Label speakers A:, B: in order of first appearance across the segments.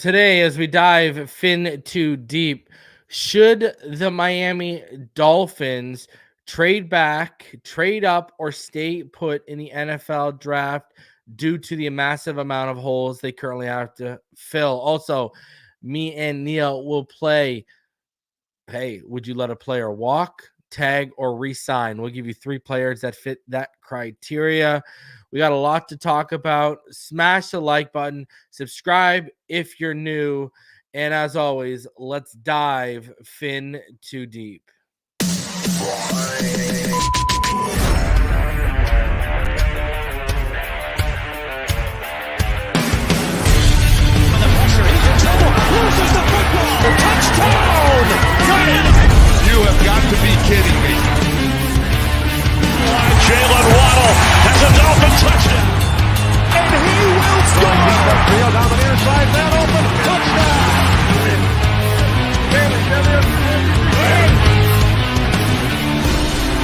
A: Today, as we dive fin too deep, should the Miami Dolphins trade back, trade up, or stay put in the NFL draft due to the massive amount of holes they currently have to fill? Also, me and Neil will play. Hey, would you let a player walk, tag, or resign? We'll give you 3 players that fit that criteria. We got a lot to talk about. Smash the like button, subscribe if you're new, and as always, let's dive fin too deep.
B: Touchdown! Got it! You have got to be kidding me. Jaylen Waddle has a Dolphin touchdown. And he will score! Field down the near side, that open. Touchdown!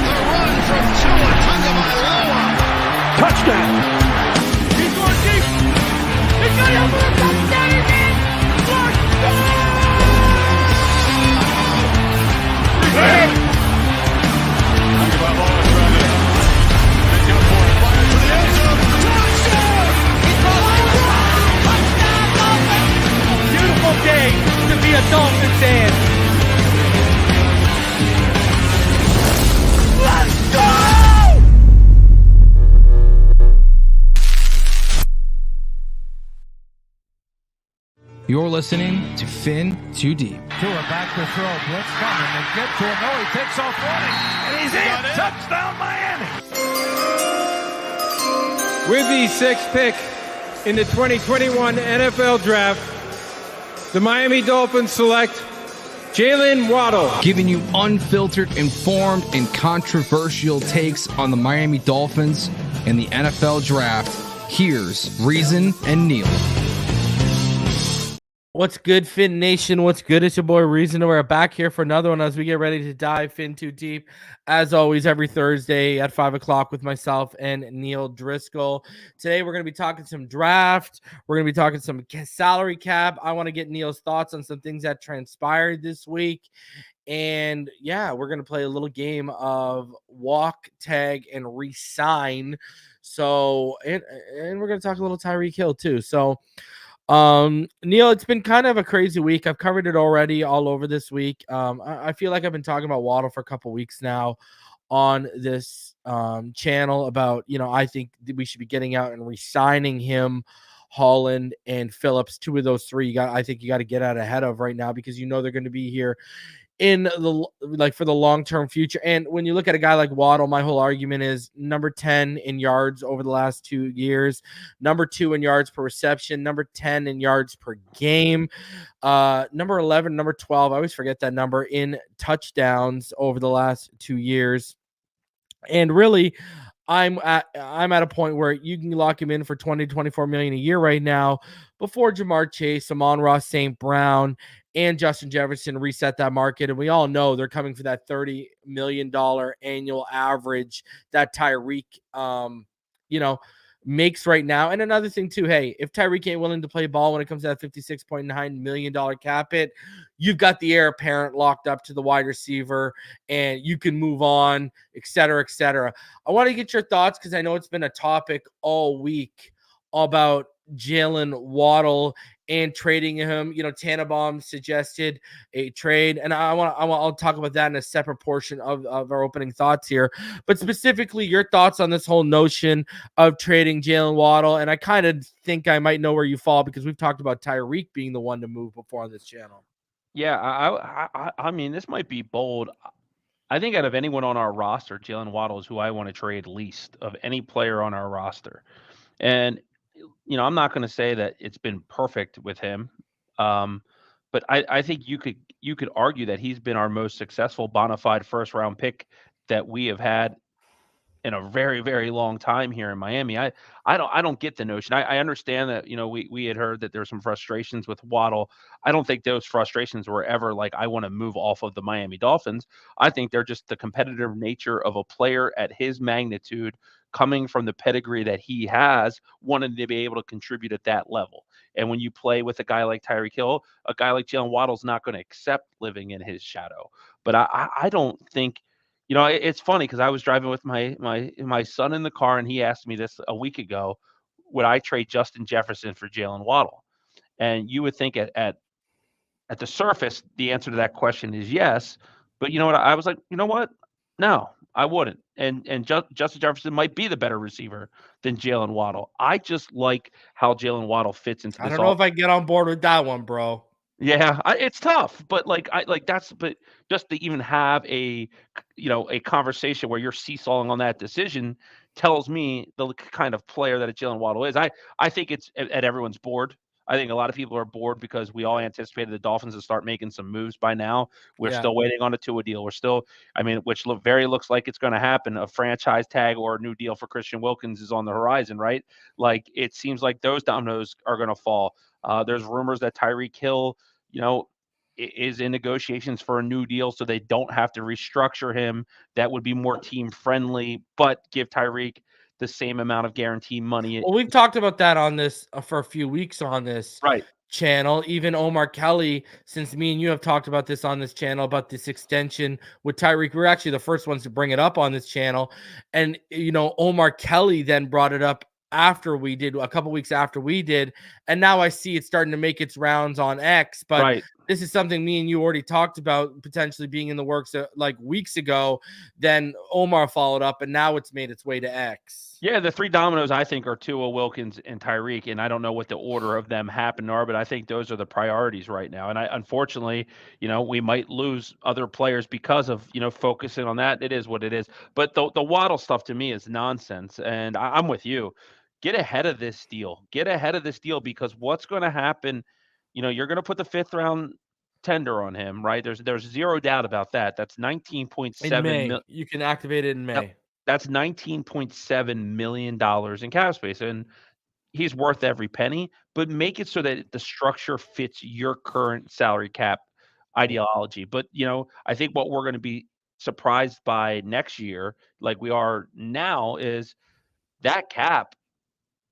B: The run from Tua Tagovailoa. Touchdown! He's going deep. He's got it over the touchdown again. Touchdown!
A: Beautiful day to be a Dolphin fan.
B: Let's go!
C: You're listening to Fin Too Deep.
D: Tua back to throw. Blitz coming. They get to him. No, he takes off running. And he's in. Touchdown, Miami.
E: With the 6th pick in the 2021 NFL Draft, the Miami Dolphins select Jaylen Waddle.
C: Giving you unfiltered, informed, and controversial takes on the Miami Dolphins and the NFL Draft. Here's Reason and Neal.
A: What's good, Fin Nation? What's good? It's your boy Reason. We're back here for another one as we get ready to dive fin too deep. As always, every Thursday at 5 o'clock with myself and Neal Driscoll. Today, we're going to be talking some draft. We're going to be talking some salary cap. I want to get Neal's thoughts on some things that transpired this week. And yeah, we're going to play a little game of walk, tag, and resign. So, and we're going to talk a little Tyreek Hill too. So, Neal, it's been kind of a crazy week. I've covered it already all over this week. I feel like I've been talking about Waddle for a couple weeks now on this channel about, I think we should be getting out and re-signing him, Holland and Phillips. 2 of those 3 I think you got to get out ahead of right now because they're going to be here in the for the long-term future. And when you look at a guy like Waddle, my whole argument is number 10 in yards over the last 2 years, number 2 in yards per reception, number 10 in yards per game, number 11, number 12. I always forget that number in touchdowns over the last 2 years. And really, I'm at a point where you can lock him in for $20-24 million a year right now before Jamar Chase, Amon-Ra St. Brown, and Justin Jefferson reset that market. And we all know they're coming for that $30 million annual average that Tyreek, makes right now. And another thing too, hey, if Tyreek ain't willing to play ball when it comes to that $56.9 million cap hit, you've got the heir apparent locked up to the wide receiver and you can move on, et cetera, et cetera. I want to get your thoughts because I know it's been a topic all week about Jaylen Waddle and trading him. Tannenbaum suggested a trade, and I'll talk about that in a separate portion of our opening thoughts here. But specifically, your thoughts on this whole notion of trading Jaylen Waddle, and I kind of think I might know where you fall because we've talked about Tyreek being the one to move before on this channel.
F: Yeah, I mean, this might be bold. I think out of anyone on our roster, Jaylen Waddle is who I want to trade least of any player on our roster. And I'm not going to say that it's been perfect with him, but I think you could argue that he's been our most successful bona fide first round pick that we have had in a very, very long time here in Miami. I don't get the notion. I understand that, we had heard that there's some frustrations with Waddle. I don't think those frustrations were ever like, I want to move off of the Miami Dolphins. I think they're just the competitive nature of a player at his magnitude coming from the pedigree that he has, wanting to be able to contribute at that level. And when you play with a guy like Tyreek Hill, a guy like Jaylen Waddle's not going to accept living in his shadow. But I don't think, it's funny because I was driving with my son in the car, and he asked me this a week ago: would I trade Justin Jefferson for Jaylen Waddle? And you would think at the surface, the answer to that question is yes. But you know what? I was like, you know what? No, I wouldn't. And Justin Jefferson might be the better receiver than Jaylen Waddle. I just like how Jaylen Waddle fits into
A: I
F: this.
A: don't know if I get on board with that one, bro.
F: Yeah, it's tough, but but just to even have a conversation where you're seesawing on that decision tells me the kind of player that a Jaylen Waddle is. I think it's at everyone's board. I think a lot of people are bored because we all anticipated the Dolphins to start making some moves by now. We're
A: Yeah.
F: still waiting on a Tua deal. We're still, which looks like it's going to happen. A franchise tag or a new deal for Christian Wilkins is on the horizon, right? Like it seems like those dominoes are going to fall. There's rumors that Tyreek Hill, is in negotiations for a new deal so they don't have to restructure him. That would be more team friendly, but give Tyreek the same amount of guarantee money.
A: Well, we've talked about that on this for a few weeks on this
F: Right.
A: channel. Even Omar Kelly, since me and you have talked about this on this channel, about this extension with Tyreek, we were actually the first ones to bring it up on this channel. And, Omar Kelly then brought it up after we did, a couple weeks after we did. And now I see it starting to make its rounds on X. But
F: Right.
A: this is something me and you already talked about potentially being in the works like weeks ago. Then Omar followed up, and now it's made its way to X.
F: Yeah, the three dominoes I think are Tua, Wilkins, and Tyreek, and I don't know what the order of them happen are, but I think those are the priorities right now. And unfortunately, we might lose other players because of focusing on that. It is what it is. But the Waddle stuff to me is nonsense, and I'm with you. Get ahead of this deal. Get ahead of this deal because what's going to happen? You're going to put the 5th round tender on him, right? There's zero doubt about that. That's 19.7 million.
A: You can activate it in May.
F: Yep. That's $19.7 million in cap space, and he's worth every penny. But make it so that the structure fits your current salary cap ideology. But I think what we're going to be surprised by next year, like we are now, is that cap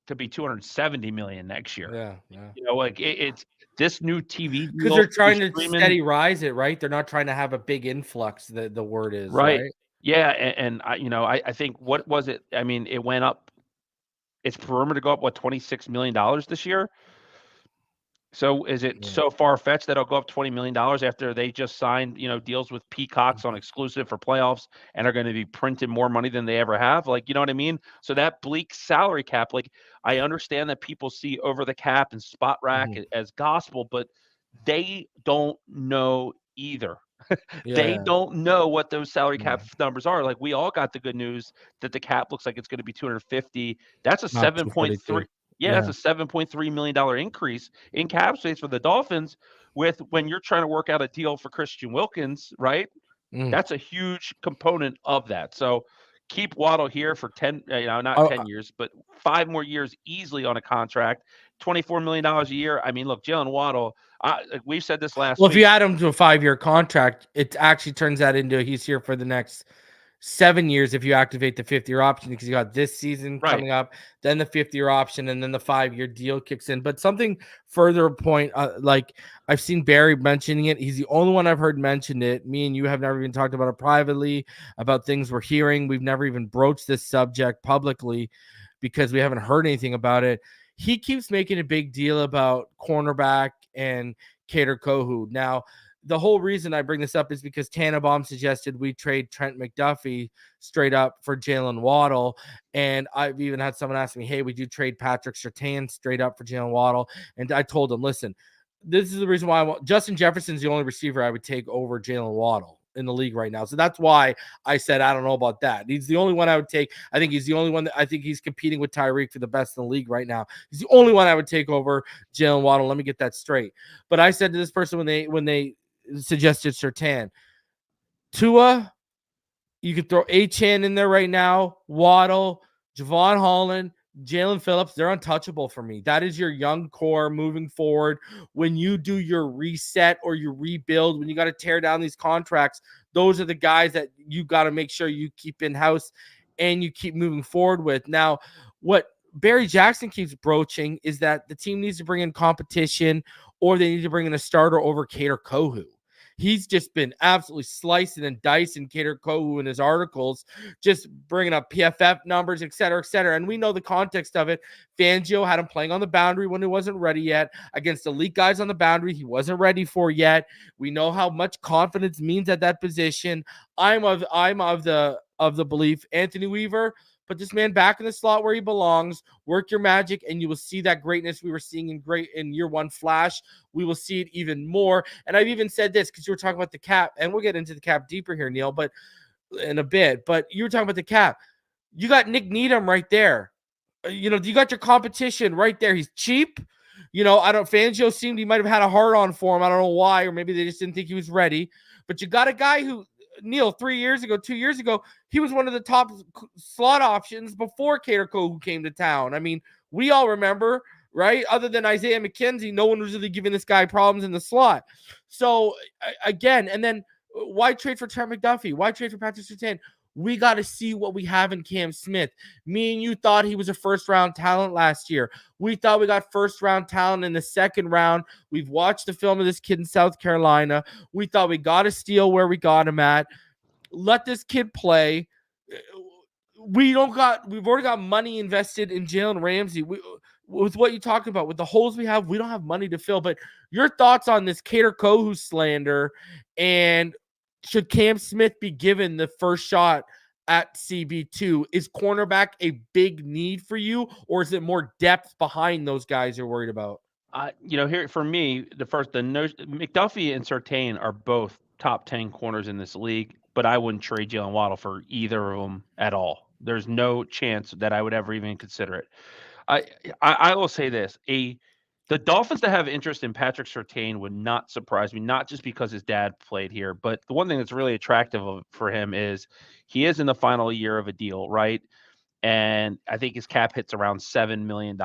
F: could be $270 million next year.
A: Yeah.
F: It's this new TV
A: because they're trying to steady rise it, right? They're not trying to have a big influx. The word is right.
F: Yeah, and I think what was it? It went up. It's rumored to go up $26 million this year. So is it so far fetched that it'll go up $20 million after they just signed deals with Peacocks on exclusive for playoffs and are going to be printing more money than they ever have? Like, you know what I mean? So that bleak salary cap, like I understand that people see over the cap and spot rack as gospel, but they don't know either. They don't know what those salary cap numbers are. Like we all got the good news that the cap looks like it's going to be 250. That's a 7.3. Yeah, that's a $7.3 million increase in cap space for the Dolphins. With when you're trying to work out a deal for Christian Wilkins, right? That's a huge component of that. So keep Waddle here for 10, not 10 years, but 5 more years easily on a contract. $24 million a year. Look, Jaylen Waddle. We've said this last week.
A: Well, if you add him to a 5-year contract, it actually turns that into he's here for the next 7 years if you activate the 5th-year option, because you got this season coming up, then the 5th-year option, and then the 5-year deal kicks in. But something further point, like I've seen Barry mentioning it. He's the only one I've heard mention it. Me and you have never even talked about it privately, about things we're hearing. We've never even broached this subject publicly because we haven't heard anything about it. He keeps making a big deal about cornerback and Kader Kohou. Now, the whole reason I bring this up is because Tannenbaum suggested we trade Trent McDuffie straight up for Jaylen Waddle. And I've even had someone ask me, hey, would you trade Patrick Surtain straight up for Jaylen Waddle? And I told him, listen, this is the reason why Justin Jefferson's the only receiver I would take over Jaylen Waddle in the league right now. So that's why I said, I don't know about that. He's the only one I would take. I think he's the only one that I think he's competing with Tyreek for the best in the league right now. He's the only one I would take over Jaylen Waddle. Let me get that straight. But I said to this person when they suggested Surtain, Tua, you could throw Achane in there right now, Waddle, Javon Holland, Jalen Phillips, they're untouchable for me. That is your young core moving forward. When you do your reset or your rebuild, when you got to tear down these contracts, those are the guys that you got to make sure you keep in-house and you keep moving forward with. Now, what Barry Jackson keeps broaching is that the team needs to bring in competition, or they need to bring in a starter over Kader Kohou. He's just been absolutely slicing and dicing Kader Kohou in his articles, just bringing up PFF numbers, et cetera, et cetera. And we know the context of it. Fangio had him playing on the boundary when he wasn't ready yet, against elite guys on the boundary he wasn't ready for yet. We know how much confidence means at that position. I'm of the belief, Anthony Weaver, put this man back in the slot where he belongs, work your magic, and you will see that greatness we were seeing in year one flash. We will see it even more. And I've even said this because you were talking about the cap, and we'll get into the cap deeper here, Neil, but in a bit. But you were talking about the cap. You got Nick Needham right there. You got your competition right there. He's cheap. Fangio seemed he might have had a hard on for him. I don't know why, or maybe they just didn't think he was ready. But you got a guy who, Neil, 2 years ago, he was one of the top slot options before Kader Kohou came to town. I mean, we all remember, right? Other than Isaiah McKenzie, no one was really giving this guy problems in the slot. So, again, and then why trade for Trent McDuffie? Why trade for Patrick Surtain? We got to see what we have in Cam Smith. Me and you thought he was a first-round talent last year. We thought we got first-round talent in the second round. We've watched the film of this kid in South Carolina. We thought we got to steal where we got him at. Let this kid play. We've already got money invested in Jalen Ramsey. With what you talked about, with the holes we have, we don't have money to fill. But your thoughts on this Kader Kohou slander, and should Cam Smith be given the first shot at CB2? Is cornerback a big need for you, or is it more depth behind those guys you're worried about?
F: Here for me, McDuffie and Surtain are both top 10 corners in this league, but I wouldn't trade Jaylen Waddle for either of them at all. There's no chance that I would ever even consider it. I will say this: the Dolphins to have interest in Patrick Surtain would not surprise me, not just because his dad played here, but the one thing that's really attractive for him is he is in the final year of a deal, right? And I think his cap hits around $7 million,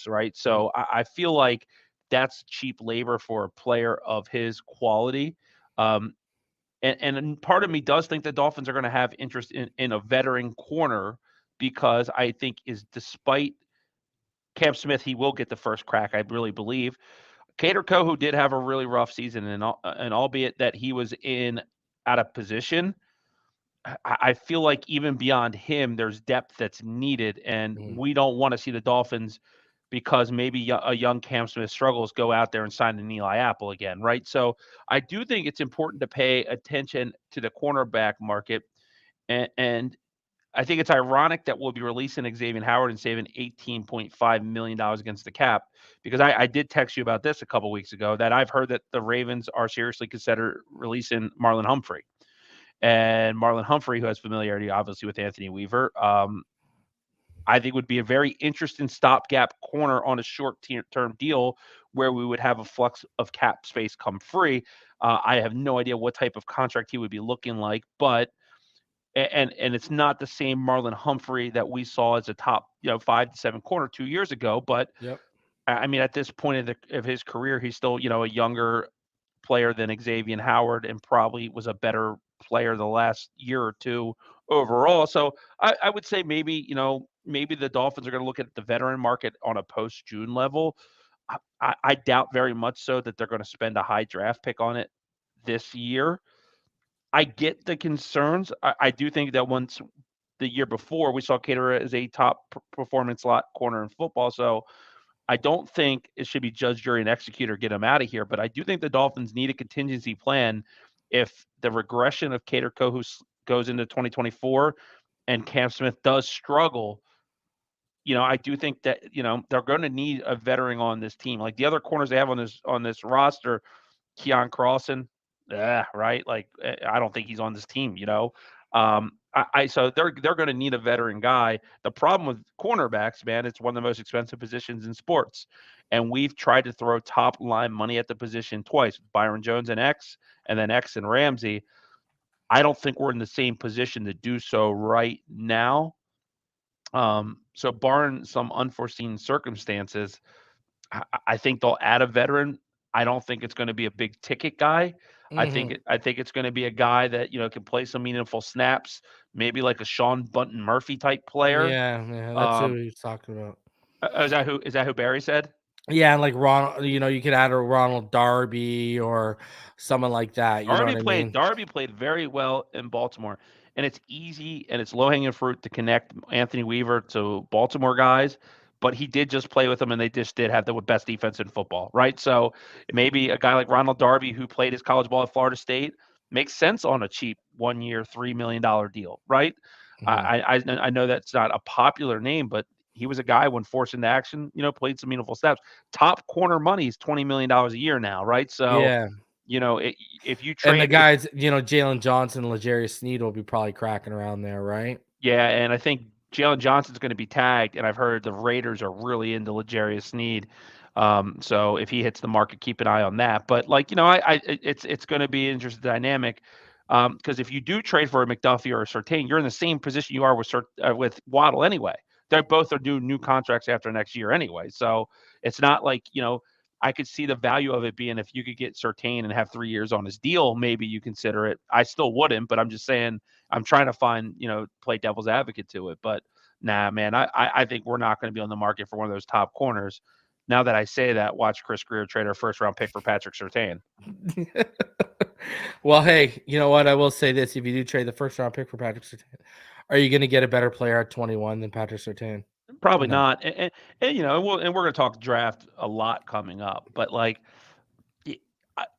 F: right? So I feel like that's cheap labor for a player of his quality. And part of me does think the Dolphins are going to have interest in a veteran corner, because I think despite Cam Smith, he will get the first crack, I really believe. Kader Kohou did have a really rough season, and albeit that he was out of position, I feel like even beyond him, there's depth that's needed, and we don't want to see the Dolphins, because maybe a young Cam Smith struggles, go out there and sign an Eli Apple again, right? So I do think it's important to pay attention to the cornerback market, and I think it's ironic that we'll be releasing Xavier Howard and saving $18.5 million against the cap, because I did text you about this a couple weeks ago, that I've heard that the Ravens are seriously considering releasing Marlon Humphrey. And Marlon Humphrey, who has familiarity obviously with Anthony Weaver, I think would be a very interesting stopgap corner on a short-term deal where we would have a flux of cap space come free. I have no idea what type of contract he would be looking like, but and it's not the same Marlon Humphrey that we saw as a top 5 to 7 corner 2 years ago. But
A: Yep.
F: I mean, at this point of his career, he's still a younger player than Xavier Howard, and probably was a better player the last year or two overall. So I would say maybe the Dolphins are going to look at the veteran market on a post-June level. I doubt very much so that they're going to spend a high draft pick on it this year. I get the concerns. I do think that once the year before, we saw Kader as a top performance slot corner in football. So I don't think it should be judge, jury, and executor, get him out of here. But I do think the Dolphins need a contingency plan if the regression of Kader Kohou goes into 2024 and Cam Smith does struggle. I do think that they're going to need a veteran on this team. Like the other corners they have on this roster, Keon Carlson, right? Like I don't think he's on this team. So they're going to need a veteran guy. The problem with cornerbacks, man, it's one of the most expensive positions in sports, and we've tried to throw top line money at the position twice: Byron Jones and X, and then X and Ramsey. I don't think we're in the same position to do so right now. So barring some unforeseen circumstances, I think they'll add a veteran. I don't think it's going to be a big ticket guy. I think it's going to be a guy that can play some meaningful snaps, maybe like a Sean Bunton Murphy type player.
A: Yeah, that's who he's talking about.
F: Is that who Barry said?
A: Yeah, and like Ronald, you could add a Ronald Darby or someone like that. You know what I mean?
F: Darby played very well in Baltimore, and it's easy and it's low hanging fruit to connect Anthony Weaver to Baltimore guys. But he did just play with them, and they just did have the best defense in football, right? So maybe a guy like Ronald Darby, who played his college ball at Florida State, makes sense on a cheap 1 year, $3 million deal, right? I know that's not a popular name, but he was a guy when forced into action, played some meaningful snaps. Top corner money is $20 million a year now, right? So,
A: Yeah.
F: If you
A: And the
F: trade
A: guys, Jalen Johnson, L'Jarius Sneed will be probably cracking around there, right?
F: yeah, and I think Jalen Johnson's going to be tagged, and I've heard the Raiders are really into L'Jarius Sneed. So if he hits the market, keep an eye on that. But it's going to be an interesting dynamic because if you do trade for a McDuffie or a Surtain, you're in the same position you are with Waddle anyway. They both are due new contracts after next year anyway. So it's not like I could see the value of it being if you could get Surtain and have 3 years on his deal, maybe you consider it. I still wouldn't, but I'm just saying I'm trying to find, play devil's advocate to it. But nah, man, I think we're not going to be on the market for one of those top corners. Now that I say that, watch Chris Greer trade our first round pick for Patrick Surtain.
A: Well, hey, you know what? I will say this. If you do trade the first round pick for Patrick Surtain, are you going to get a better player at 21 than Patrick Surtain?
F: Probably not. And we're going to talk draft a lot coming up. But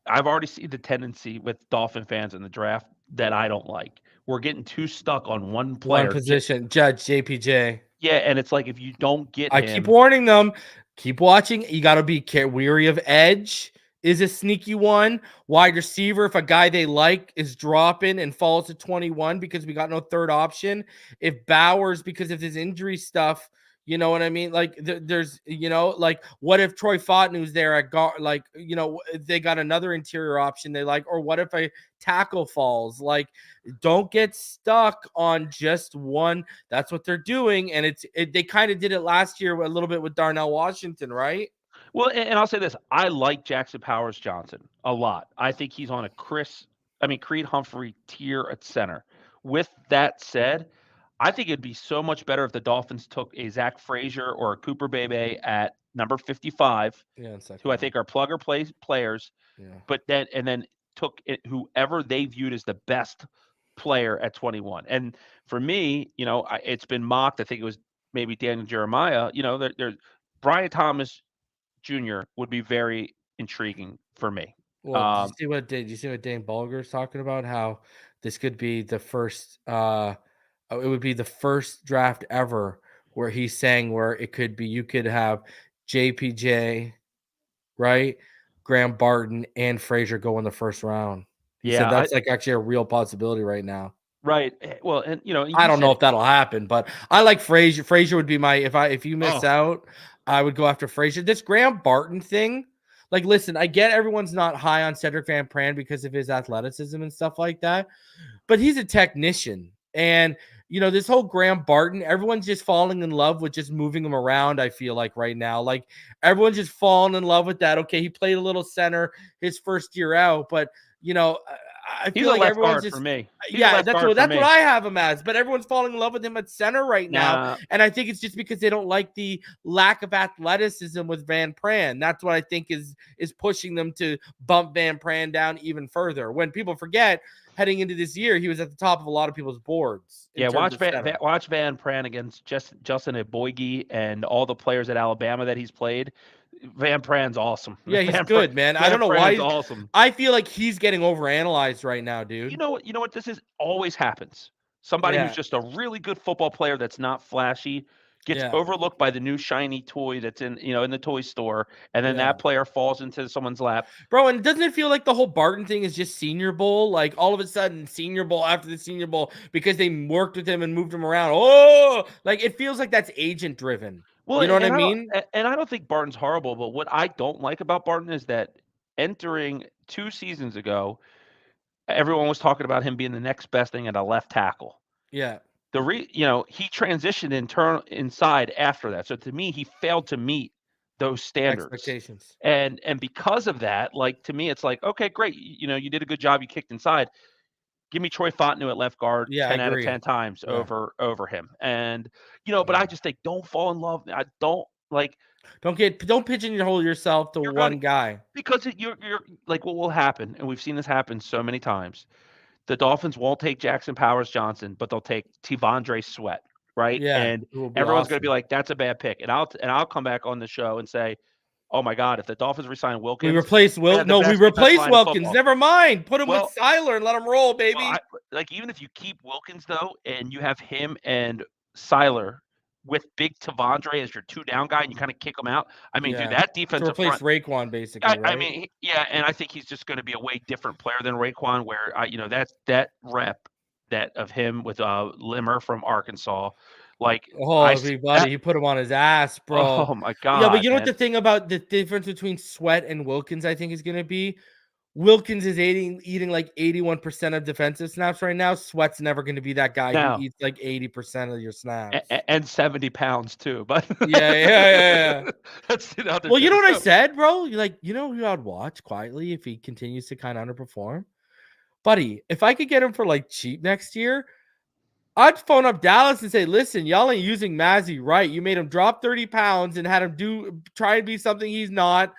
F: I've already seen the tendency with Dolphin fans in the draft that I don't like. We're getting too stuck on one player.
A: One position, Judge JPJ.
F: Yeah, and it's like if you don't get
A: I
F: him,
A: keep warning them. Keep watching. You got to be weary of edge. Is a sneaky one. Wide receiver, if a guy they like is dropping and falls to 21 because we got no third option. If Bowers, because of his injury stuff, you know what I mean? Like there's, what if Troy Fontenot's there at guard? They got another interior option they like, or what if a tackle falls? Like, don't get stuck on just one. That's what they're doing, and they kind of did it last year a little bit with Darnell Washington, right?
F: Well, and I'll say this: I like Jackson Powers Johnson a lot. I think he's on a Creed Humphrey tier at center. With that said, I think it'd be so much better if the Dolphins took a Zach Frazier or a Cooper Bebe at number 55, who I think are plug-or players, but then took whoever they viewed as the best player at 21. And for me, it's been mocked. I think it was maybe Daniel Jeremiah. There's Brian Thomas Jr. would be very intriguing for me.
A: Well, did you see what Dane Bulger's talking about? How this could be the first it would be the first draft ever where he's saying where it could be you could have JPJ, right? Graham Barton and Frazier go in the first round. He said that's actually a real possibility right now.
F: Right. Well, and
A: I don't know if that'll happen, but I like Frazier. Frazier would be my if you miss out, I would go after Frazier. This Graham Barton thing, listen, I get everyone's not high on Cedric Van Pran because of his athleticism and stuff like that, but he's a technician. And, this whole Graham Barton, everyone's just falling in love with just moving him around, I feel like right now. Like, everyone's just falling in love with that. Okay, he played a little center his first year out, but, I feel like everyone's just for me. That's what I have him as. But everyone's falling in love with him at center right now, and I think it's just because they don't like the lack of athleticism with Van Pran. That's what I think is pushing them to bump Van Pran down even further. When people forget, heading into this year, he was at the top of a lot of people's boards.
F: Watch Van Pran against Justin Eboigui and all the players at Alabama that he's played. Van Pran's awesome.
A: Yeah, he's good, man. I don't know why he's awesome. I feel like he's getting overanalyzed right now, dude.
F: You know what? This is always happens. Somebody who's just a really good football player that's not flashy gets overlooked by the new shiny toy that's in the toy store, and then that player falls into someone's lap.
A: Bro, and doesn't it feel like the whole Barton thing is just Senior Bowl? Like, all of a sudden, Senior Bowl after the Senior Bowl because they worked with him and moved him around. Oh, like, it feels like that's agent-driven. Well, you know what I mean?
F: And I don't think Barton's horrible, but what I don't like about Barton is that entering 2 seasons ago, everyone was talking about him being the next best thing at a left tackle.
A: Yeah.
F: He transitioned inside after that. So to me, he failed to meet those standards.
A: Expectations.
F: And because of that, like, to me, it's like, okay, great. You did a good job. You kicked inside. Give me Troy Fontenot at left guard
A: Yeah,
F: 10
A: I
F: out of
A: agree.
F: 10 times
A: Yeah.
F: over him. And, but I just think don't fall in love. I don't like.
A: Don't pigeonhole yourself to one guy.
F: Because you're like, what will happen, and we've seen this happen so many times. The Dolphins won't take Jackson Powers-Johnson, but they'll take T'Vondre Sweat, right?
A: Yeah,
F: And
A: it will be
F: everyone's going to be
A: awesome.
F: like, that's a bad pick. And I'll come back on the show and say, oh my God, if the Dolphins resign Wilkins,
A: We replace Wilkins. No, we replace Wilkins. Never mind. Put him with Seiler and let him roll, baby.
F: Like, even if you keep Wilkins though, and you have him and Seiler with big T'Vondre as your 2-down guy, and you kind of kick him out. I mean, dude, that defensive
A: to replace
F: front,
A: Raekwon, basically. Right?
F: I mean, yeah, and I think he's just going to be a way different player than Raekwon. Where that's that rep that of him with Limmer from Arkansas. Like,
A: buddy, you put him on his ass, bro.
F: Oh my God.
A: Yeah, but you know what the thing about the difference between Sweat and Wilkins, I think, is going to be? Wilkins is eating like 81% of defensive snaps right now. Sweat's never going to be that guy who eats like 80% of your snaps.
F: And 70 pounds too, but
A: yeah.
F: That's
A: well, you know what I said, bro? You know who I'd watch quietly if he continues to kind of underperform? Buddy, if I could get him for like cheap next year, I'd phone up Dallas and say, listen, y'all ain't using Mazzy right. You made him drop 30 pounds and had him try and be something he's not.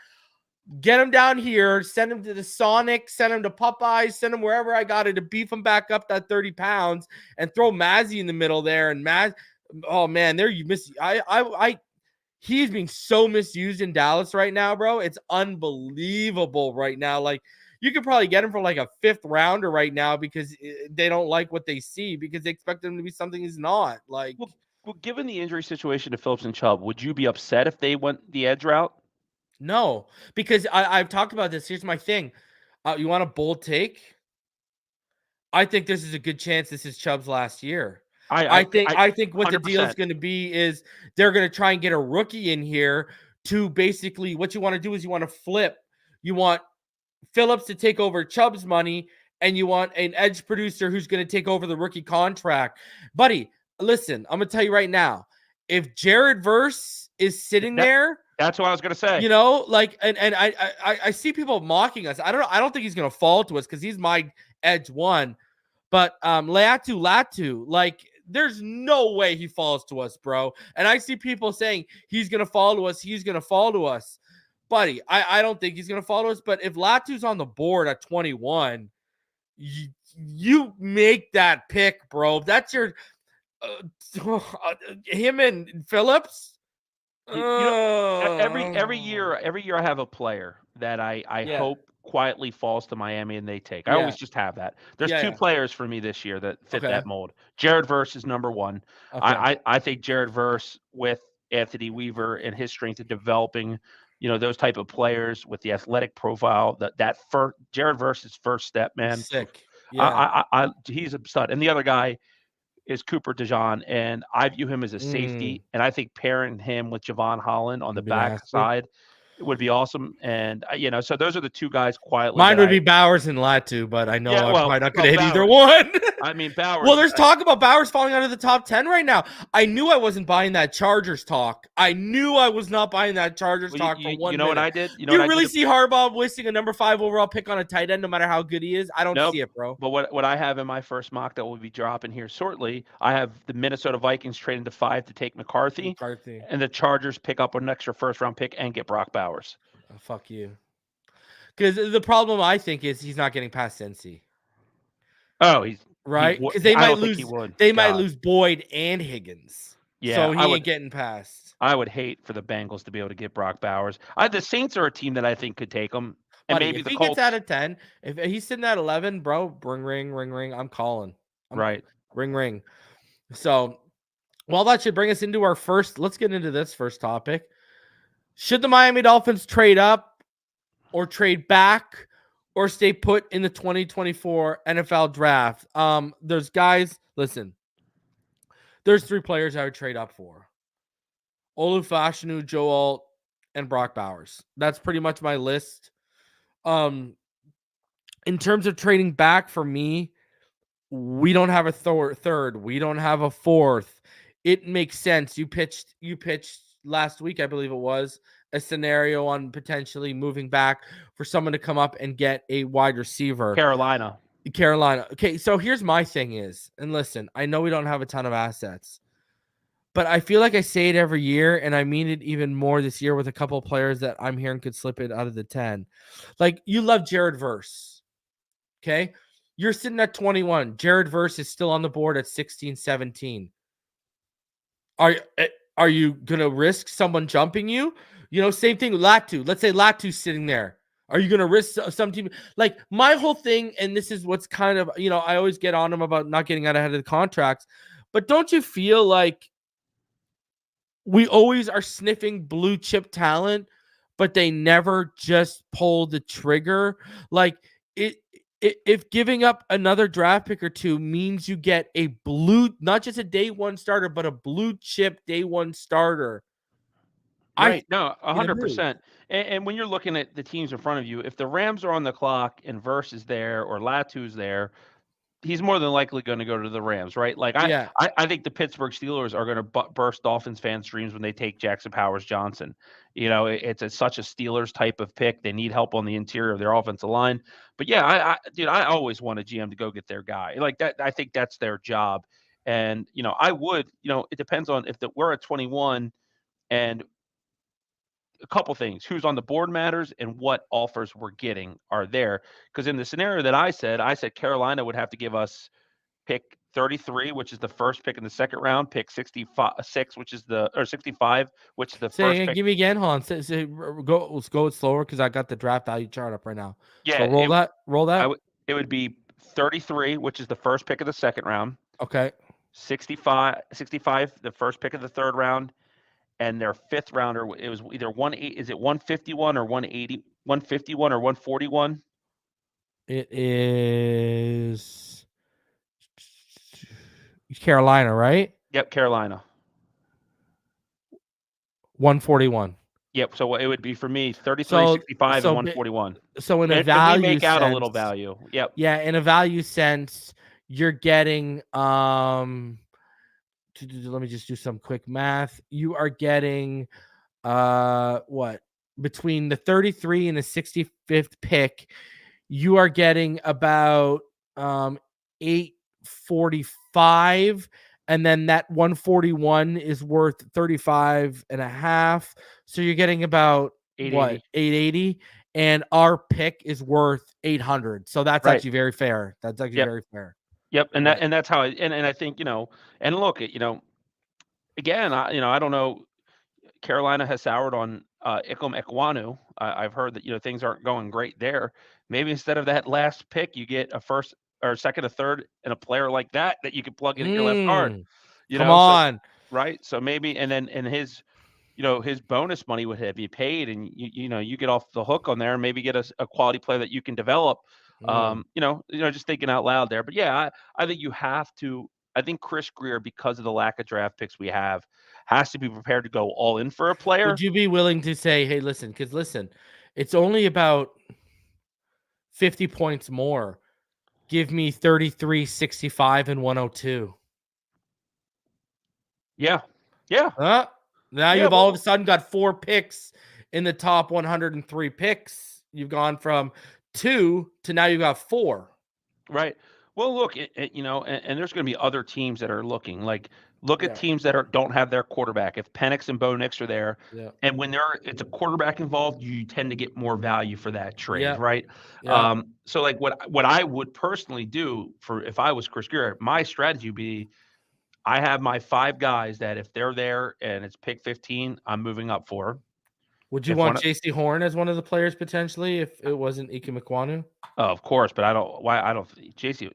A: Get him down here, send him to the Sonic, send him to Popeyes, send him wherever I got it to beef him back up that 30 pounds and throw Mazzy in the middle there. And oh man, there you miss. He's being so misused in Dallas right now, bro. It's unbelievable right now. Like, you could probably get him for like a 5th rounder right now because they don't like what they see because they expect him to be something he's not. Like,
F: well, given the injury situation to Phillips and Chubb, would you be upset if they went the edge route?
A: No, because I've talked about this. Here's my thing. You want a bold take? I think this is a good chance this is Chubb's last year. I think what 100%. The deal is going to be is they're going to try and get a rookie in here to basically what you want to do is you want to flip. You want Phillips to take over Chubb's money, and you want an edge producer who's going to take over the rookie contract. Buddy, listen, I'm going to tell you right now, if Jared Verse is sitting there,
F: that's what I was going to say.
A: Like, and I see people mocking us. I don't think he's going to fall to us because he's my edge one. But Latu, like, there's no way he falls to us, bro. And I see people saying he's going to fall to us. He's going to fall to us. Buddy, I don't think he's going to fall to us. But if Latu's on the board at 21, you make that pick, bro. That's your him and Phillips.
F: Every year I have a player that I hope quietly falls to Miami and they take. I always just have that. There's 2 players for me this year that fit that mold. Jared Verse is number 1. Okay. I think Jared Verse with Anthony Weaver and his strength in developing, those type of players with the athletic profile, that first Jared Verse's first step, man.
A: Sick. Yeah.
F: He's a stud. And the other guy is Cooper DeJean, and I view him as a safety, and I think pairing him with Javon Holland on the back side would be awesome. And so those are the 2 guys quietly.
A: Mine would be Bowers and Latu, but I know I'm probably not going to hit either one.
F: I mean, Bowers.
A: Well, there's talk about Bowers falling out of the top 10 right now. I knew I wasn't buying that Chargers talk. I knew I was not buying that Chargers talk for 1 minute.
F: You know what I did?
A: You really see Harbaugh wasting a number 5 overall pick on a tight end, no matter how good he is? I don't see it, bro.
F: But what I have in my first mock that will be dropping here shortly, I have the Minnesota Vikings trading to 5 to take McCarthy. And the Chargers pick up an extra first-round pick and get Brock Bowers.
A: Oh, fuck you. Because the problem, I think, is he's not getting past NC.
F: Oh, he's
A: right, because they might lose. They might lose Boyd and Higgins. Yeah, so he ain't getting past.
F: I would hate for the Bengals to be able to get Brock Bowers. The Saints are a team that I think could take him, and maybe
A: if
F: the
A: he
F: Colts
A: gets out of 10, if he's sitting at 11, bro, ring. I'm calling. Ring. So, well, that should bring us into our first. Let's get into this first topic. Should the Miami Dolphins trade up or trade back or stay put in the 2024 NFL draft? There's guys, listen, there's 3 players I would trade up for. Olu Fashanu, Joe Alt, and Brock Bowers. That's pretty much my list. In terms of trading back for me, we don't have a third. We don't have a 4th. It makes sense. You pitched last week, I believe it was, a scenario on potentially moving back for someone to come up and get a wide receiver.
F: Carolina.
A: Okay, so here's my thing is, and listen, I know we don't have a ton of assets, but I feel like I say it every year, and I mean it even more this year with a couple of players that I'm hearing could slip it out of the 10. Like, you love Jared Verse, okay? You're sitting at 21. Jared Verse is still on the board at 16, 17. Are you going to risk someone jumping you? You know, same thing with Latu. Let's say Latu's sitting there. Are you going to risk some team? Like, my whole thing, and this is what's kind of, you know, I always get on him about not getting out ahead of the contracts, but don't you feel like we always are sniffing blue chip talent, but they never just pull the trigger? Like, if giving up another draft pick or two means you get a blue, not just a day one starter, but a blue chip day one starter.
F: Right. No, 100%. And when you're looking at the teams in front of you, if the Rams are on the clock and Verse is there or Latu's there, he's more than likely going to go to the Rams, right? Like I think the Pittsburgh Steelers are going to burst Dolphins fans' dreams when they take Jackson Powers-Johnson. You know, it's such a Steelers type of pick. They need help on the interior of their offensive line. But yeah, I always want a GM to go get their guy like that. I think that's their job. And you know, I would. You know, it depends on if we're at 21 and a couple things. Who's on the board matters and what offers we're getting are there. Because in the scenario that I said Carolina would have to give us pick 33, which is the first pick in the second round, pick 65, which is or 65, which is the first pick.
A: Give me again, hold on. Let's go slower because I got the draft value chart up right now.
F: Yeah,
A: so roll that.
F: It would be 33, which is the first pick of the second round.
A: Okay.
F: 65, the first pick of the third round. And their fifth rounder, it was either 151 or 180, 151 or 141?
A: It is Carolina, right?
F: Yep, Carolina.
A: 141.
F: Yep. So it would be for me 33, 65, and 141.
A: So in a value
F: we make out
A: sense,
F: a little value. Yep.
A: Yeah, in a value sense, you're getting let me just do some quick math. You are getting what? Between the 33 and the 65th pick, you are getting about 845, and then that 141 is worth 35 and a half. So you're getting about 880, and our pick is worth 800. So that's actually very fair. That's actually very fair.
F: Yep, and that's how I think, you know, and look at, you know, again, I don't know, Carolina has soured on Ikem Ekwonu. I've heard that, you know, things aren't going great there. Maybe instead of that last pick, you get a first or second, a third, and a player like that you can plug in at your left guard. You
A: Come on,
F: right? So maybe, and then his, you know, his bonus money would be paid, and you get off the hook on there, and maybe get a quality player that you can develop. You know, just thinking out loud there. But yeah, I think you have to. I think Chris Grier, because of the lack of draft picks we have, has to be prepared to go all in for a player.
A: Would you be willing to say, hey, listen, because listen, it's only about 50 points more. Give me 33, 65, and 102.
F: Yeah.
A: Now you've all of a sudden got 4 picks in the top 103 picks. You've gone from 2 to now you've got 4.
F: Right. Well, look, you know, and there's going to be other teams that are looking. Like, look at teams that don't have their quarterback. If Penix and Bo Nix are there, and when it's a quarterback involved, you tend to get more value for that trade, right? Yeah. So, like, what I would personally do if I was Chris Grier, my strategy would be, I have my 5 guys that if they're there and it's pick 15, I'm moving up for.
A: Would you want J.C. Horn as one of the players potentially if it wasn't Ikem Ekwonu?
F: Of course, but I don't. Why I don't. J.C.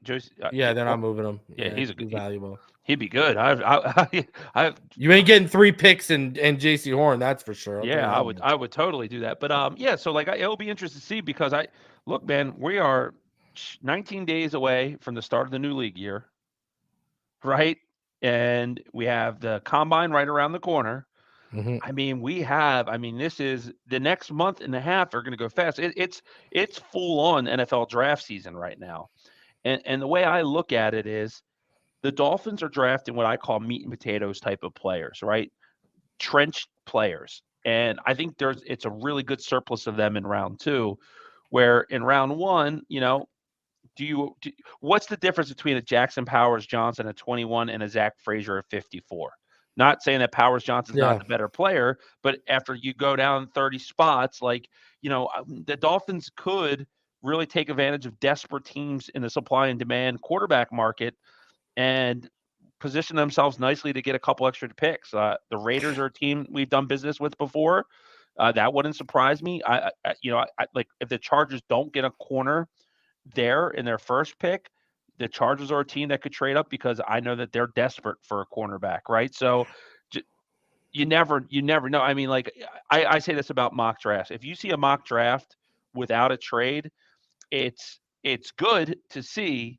A: Yeah, they're not moving him.
F: Yeah, he's
A: valuable.
F: He'd be good.
A: You ain't getting 3 picks and J.C. Horn, that's for sure.
F: I would totally do that. But yeah, so like it'll be interesting to see because look, man, we are 19 days away from the start of the new league year, right? And we have the combine right around the corner. Mm-hmm. I mean, this is the next month and a half are going to go fast. It's full on NFL draft season right now. And the way I look at it is the Dolphins are drafting what I call meat and potatoes type of players, right? Trenched players. And I think it's a really good surplus of them in round 2, where in round 1, what's the difference between a Jackson Powers Johnson at 21 and a Zach Frazier at 54? Not saying that Powers Johnson's not the better player, but after you go down 30 spots, the Dolphins could really take advantage of desperate teams in the supply and demand quarterback market and position themselves nicely to get a couple extra picks. The Raiders are a team we've done business with before. That wouldn't surprise me. Like if the Chargers don't get a corner there in their first pick, the Chargers are a team that could trade up because I know that they're desperate for a cornerback, right? So you never know. I mean, like I say this about mock drafts. If you see a mock draft without a trade, it's good to see.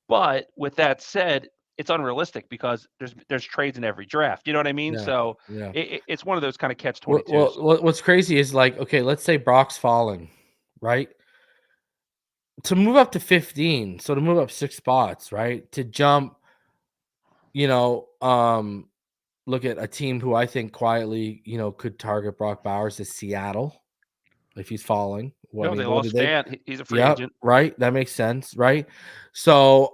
F: But with that said, it's unrealistic because there's trades in every draft. You know what I mean? So it's one of those kind of catch-22s.
A: Well, what's crazy is like, okay, let's say Brock's falling, right? To move up to 15, so to move up 6 spots, right? To jump, look at a team who I think quietly, could target Brock Bowers is Seattle if he's falling.
F: They lost Fant. He's a free agent.
A: Right. That makes sense, right? So,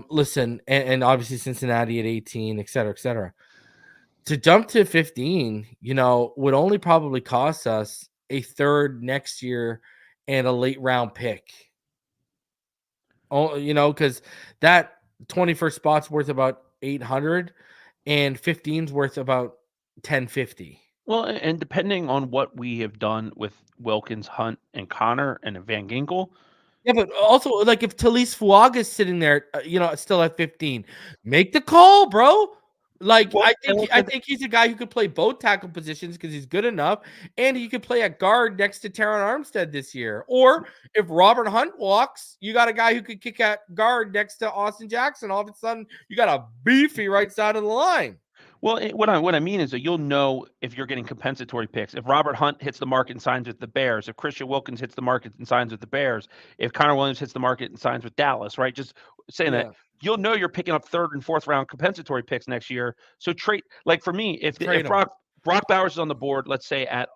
A: listen, and obviously Cincinnati at 18, et cetera, et cetera. To jump to 15, would only probably cost us a third next year and a late round pick. Oh, because that 21st spot's worth about 800 and 15's worth about 1050.
F: Well, and depending on what we have done with Wilkins, Hunt, and Connor and Van Ginkel.
A: Yeah, but also like if Talise Fuaga's sitting there, still at 15, make the call, bro. Like I think he's a guy who could play both tackle positions because he's good enough, and he could play at guard next to Teron Armstead this year. Or if Robert Hunt walks, you got a guy who could kick at guard next to Austin Jackson. All of a sudden, you got a beefy right side of the line.
F: Well, what I mean is that you'll know if you're getting compensatory picks. If Robert Hunt hits the market and signs with the Bears, if Christian Wilkins hits the market and signs with the Bears, if Connor Williams hits the market and signs with Dallas, right? Just saying that you'll know you're picking up 3rd and 4th round compensatory picks next year. So trade, like for me, if Brock Bowers is on the board, let's say at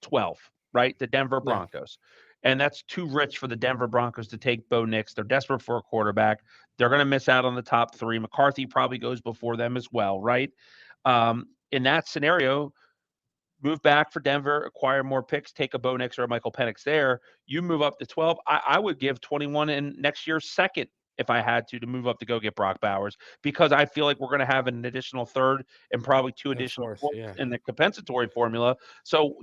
F: 12, right? The Denver Broncos. And that's too rich for the Denver Broncos to take Bo Nix. They're desperate for a quarterback. They're going to miss out on the top 3. McCarthy probably goes before them as well, right? In that scenario, move back for Denver, acquire more picks, take a Bo Nix or a Michael Penix there. You move up to 12. I would give 21 in next year's second if I had to move up to go get Brock Bowers, because I feel like we're going to have an additional 3rd and probably 2 additional in the compensatory formula. So,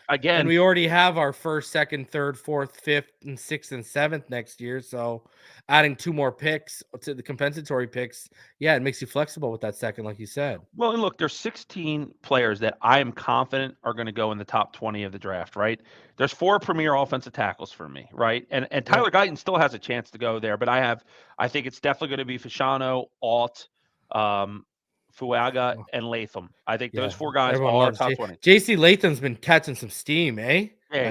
F: again.
A: And we already have our 1st, 2nd, 3rd, 4th, 5th, and 6th and 7th next year. So adding 2 more picks to the compensatory picks, it makes you flexible with that second, like you said.
F: Well, and look, there's 16 players that I am confident are going to go in the top 20 of the draft, right? There's 4 premier offensive tackles for me, right? And Tyler Guyton still has a chance to go there, but I think it's definitely going to be Fashanu, Alt, Fuaga, and Latham. I think those 4 guys are top 20.
A: JC Latham's been catching some steam, eh?
F: Yeah,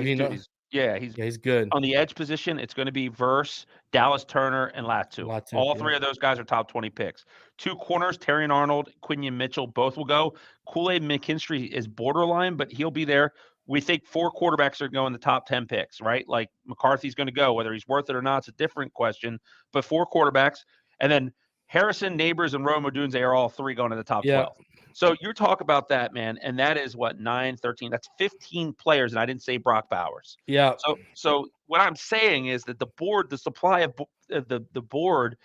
F: he's good. On the edge position, it's going to be Verse, Dallas Turner, and Latu. All 3 of those guys are top 20 picks. 2 corners, Terrion Arnold, Quinion Mitchell, both will go. Kool-Aid McKinstry is borderline, but he'll be there. We think 4 quarterbacks are going in the top 10 picks, right? Like McCarthy's going to go. Whether he's worth it or not, it's a different question. But 4 quarterbacks. And then Harrison, Neighbors, and Rome Odunze are all 3 going in the top 12. So you talk about that, man, and that is what, 9, 13, that's 15 players, and I didn't say Brock Bowers.
A: Yeah.
F: So what I'm saying is that the board, the supply of the board,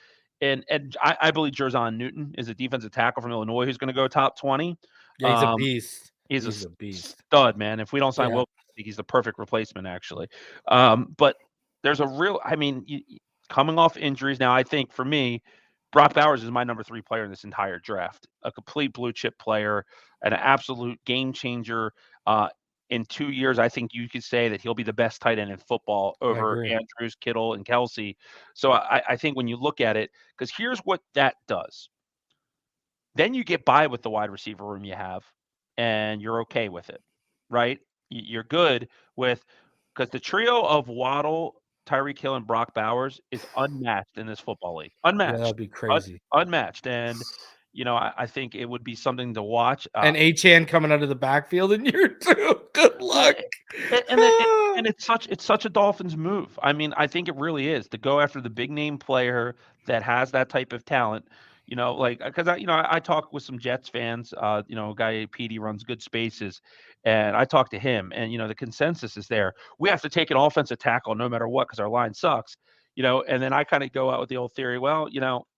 F: and I believe Jerzon Newton is a defensive tackle from Illinois who's going to go top 20.
A: Yeah, he's a beast.
F: He's a beast. Stud, man. If we don't sign Wilkins, I think he's the perfect replacement, actually. But there's a real, coming off injuries now, I think for me, Brock Bowers is my number 3 player in this entire draft. A complete blue chip player, an absolute game changer. In 2 years, I think you could say that he'll be the best tight end in football over Andrews, Kittle, and Kelsey. So I think when you look at it, because here's what that does. Then you get by with the wide receiver room you have, and you're okay with it, right? You're good with, because the trio of Waddle, Tyreek Hill, and Brock Bowers is unmatched in this football league. Unmatched.
A: Yeah, that'd be crazy.
F: Unmatched. And I think it would be something to watch.
A: And Achane coming out of the backfield in year 2. Good luck.
F: And it's such a Dolphins move. I mean, I think it really is to go after the big name player that has that type of talent. Because I talk with some Jets fans. A guy Petey runs Good Spaces, and I talk to him, and the consensus is there. We have to take an offensive tackle no matter what because our line sucks. And then I kind of go out with the old theory. Well,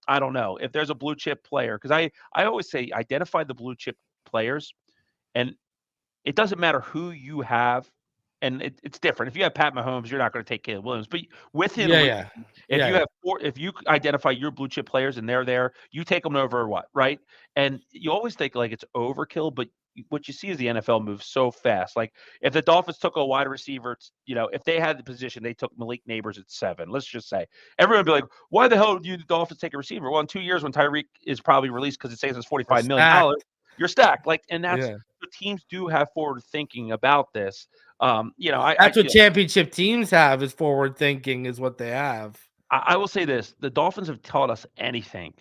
F: I don't know if there's a blue chip player because I always say identify the blue chip players, and it doesn't matter who you have. And it's different. If you have Pat Mahomes, you're not going to take Caleb Williams. But with him, if you identify your blue chip players and they're there, you take them over what, right? And you always think like it's overkill, but what you see is the NFL moves so fast. Like if the Dolphins took a wide receiver, if they had the position, they took Malik Neighbors at 7. Let's just say everyone would be like, "Why the hell do you the Dolphins take a receiver?" Well, in 2 years when Tyreek is probably released because it saves us $45 million, you're stacked. And that's the teams do have forward thinking about this.
A: That's what championship teams have is forward thinking is what they have.
F: I will say this. The Dolphins have taught us anything.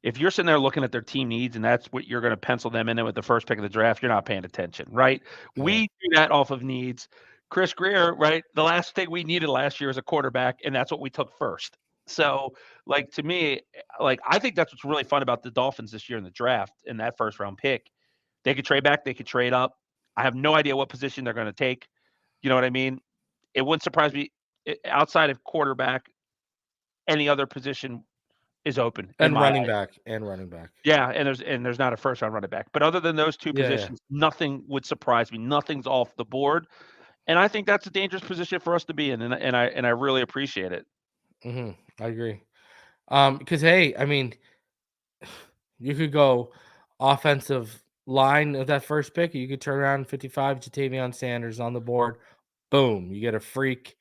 F: If you're sitting there looking at their team needs and that's what you're going to pencil them in with the first pick of the draft, you're not paying attention, right? Yeah. We do that off of needs. Chris Greer, right? The last thing we needed last year was a quarterback, and that's what we took first. So, to me, I think that's what's really fun about the Dolphins this year in the draft in that first round pick. They could trade back. They could trade up. I have no idea what position they're going to take. You know what I mean? It wouldn't surprise me outside of quarterback, any other position is open.
A: And running back.
F: Yeah, and there's not a first round running back. But other than those two positions, nothing would surprise me. Nothing's off the board. And I think that's a dangerous position for us to be in. And I really appreciate it.
A: I agree. Because hey, I mean, you could go offensive line of that first pick. You could turn around 55 Jatavion Sanders on the board. Boom, you get a freak.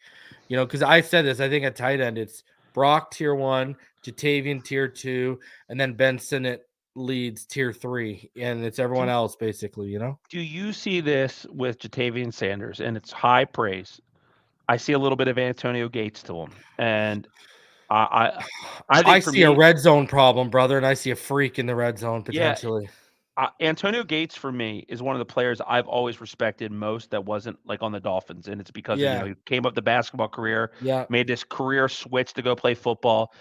A: Because I said this, I think at tight end, it's Brock tier 1, Jatavion tier 2, and then Ben Sinnott leads tier 3, and it's everyone else basically.
F: Do you see this with Jatavion Sanders? And it's high praise. I see a little bit of Antonio Gates to him, and I
A: see a red zone problem, brother, and I see a freak in the red zone potentially.
F: Yeah. Antonio Gates for me is one of the players I've always respected most that wasn't on the Dolphins, and it's because he came up the basketball career, made this career switch to go play football,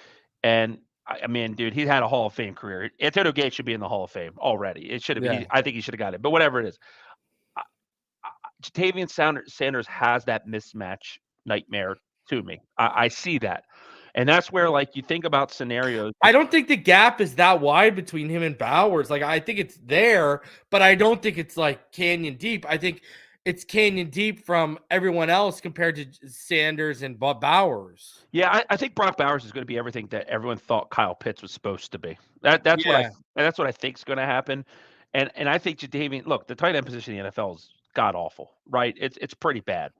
F: and I mean, dude, he had a Hall of Fame career. Antonio Gates should be in the Hall of Fame already. It should have been. I think he should have got it, but whatever it is, Jatavion Sanders has that mismatch nightmare to me. I see that. And that's where, you think about scenarios.
A: I don't think the gap is that wide between him and Bowers. I think it's there, but I don't think it's canyon deep. I think it's canyon deep from everyone else compared to Sanders and Bowers.
F: Yeah, I think Brock Bowers is going to be everything that everyone thought Kyle Pitts was supposed to be. That's what I think is going to happen. And I think Jatavion, look, the tight end position in the NFL is god awful, right? It's pretty bad.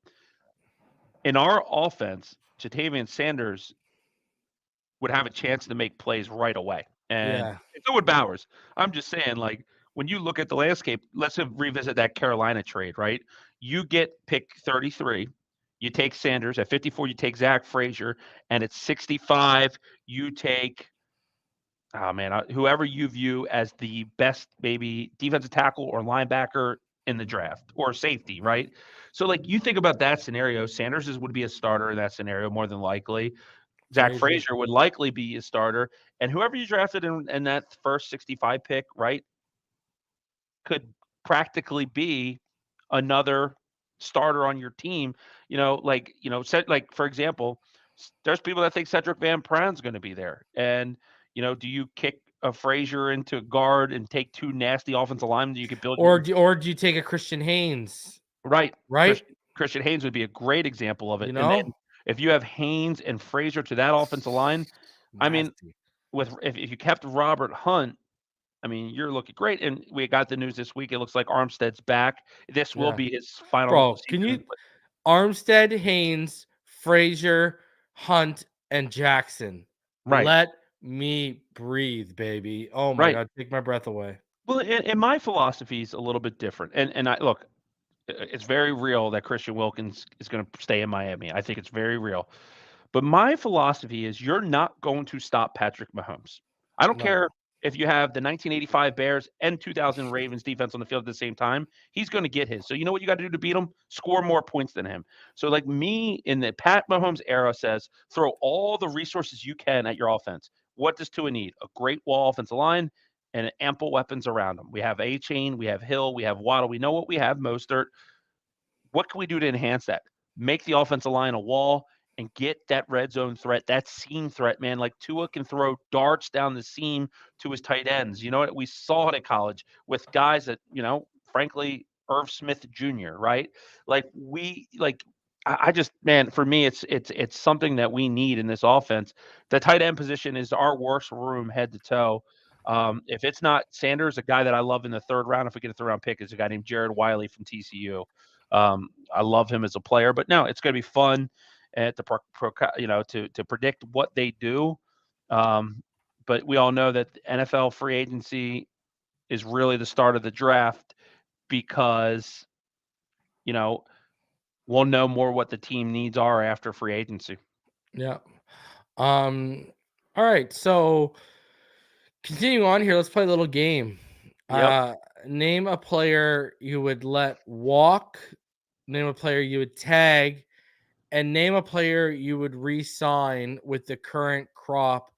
F: In our offense, Jatavion Sanders would have a chance to make plays right away. And so would Bowers. I'm just saying, when you look at the landscape, let's revisit that Carolina trade, right? You get pick 33. You take Sanders. At 54, you take Zach Frazier. And at 65, you take, whoever you view as the best maybe defensive tackle or linebacker in the draft or safety, right? So, you think about that scenario, Sanders would be a starter in that scenario more than likely. Zach Frazier would likely be a starter, and whoever you drafted in that first 65 pick, right, could practically be another starter on your team. For example, there's people that think Cedric Van Pran's going to be there, and do you kick a Frazier into guard and take two nasty offensive linemen that you could build,
A: or do you take a Christian Haynes?
F: Right. Christian Haynes would be a great example of it. And then, if you have Haynes and Frazier to that offensive line, I mean, if you kept Robert Hunt, I mean, you're looking great. And we got the news this week. It looks like Armstead's back. This will be his final.
A: Bro, Armstead, Haynes, Frazier, Hunt, and Jackson.
F: Right.
A: Let me breathe, baby. Oh my God, take my breath away.
F: Well, and my philosophy is a little bit different. And I look, it's very real that Christian Wilkins is going to stay in Miami. I think it's very real. But my philosophy is you're not going to stop Patrick Mahomes. I don't care if you have the 1985 Bears and 2000 Ravens defense on the field at the same time, he's going to get his. So you know what you got to do to beat him? Score more points than him. So like me in the Pat Mahomes era says, throw all the resources you can at your offense. What does Tua need? A great wall offensive line and ample weapons around him. We have A-Chain, we have Hill, we have Waddle. We know what we have, Mostert. What can we do to enhance that? Make the offensive line a wall and get that red zone threat, that seam threat, man. Like Tua can throw darts down the seam to his tight ends. You know what? We saw it at college with guys that, frankly, Irv Smith Jr., right? I just, man, for me, it's something that we need in this offense. The tight end position is our worst room head to toe. If it's not Sanders, a guy that I love in the third round, if we get a third round pick, is a guy named Jared Wiley from TCU. I love him as a player, but no, it's going to be fun to predict what they do. But we all know that the NFL free agency is really the start of the draft because, we'll know more what the team needs are after free agency.
A: Yeah. All right. So continuing on here, let's play a little game.
F: Yep.
A: Name a player you would let walk, name a player you would tag, and name a player you would re-sign with the current crop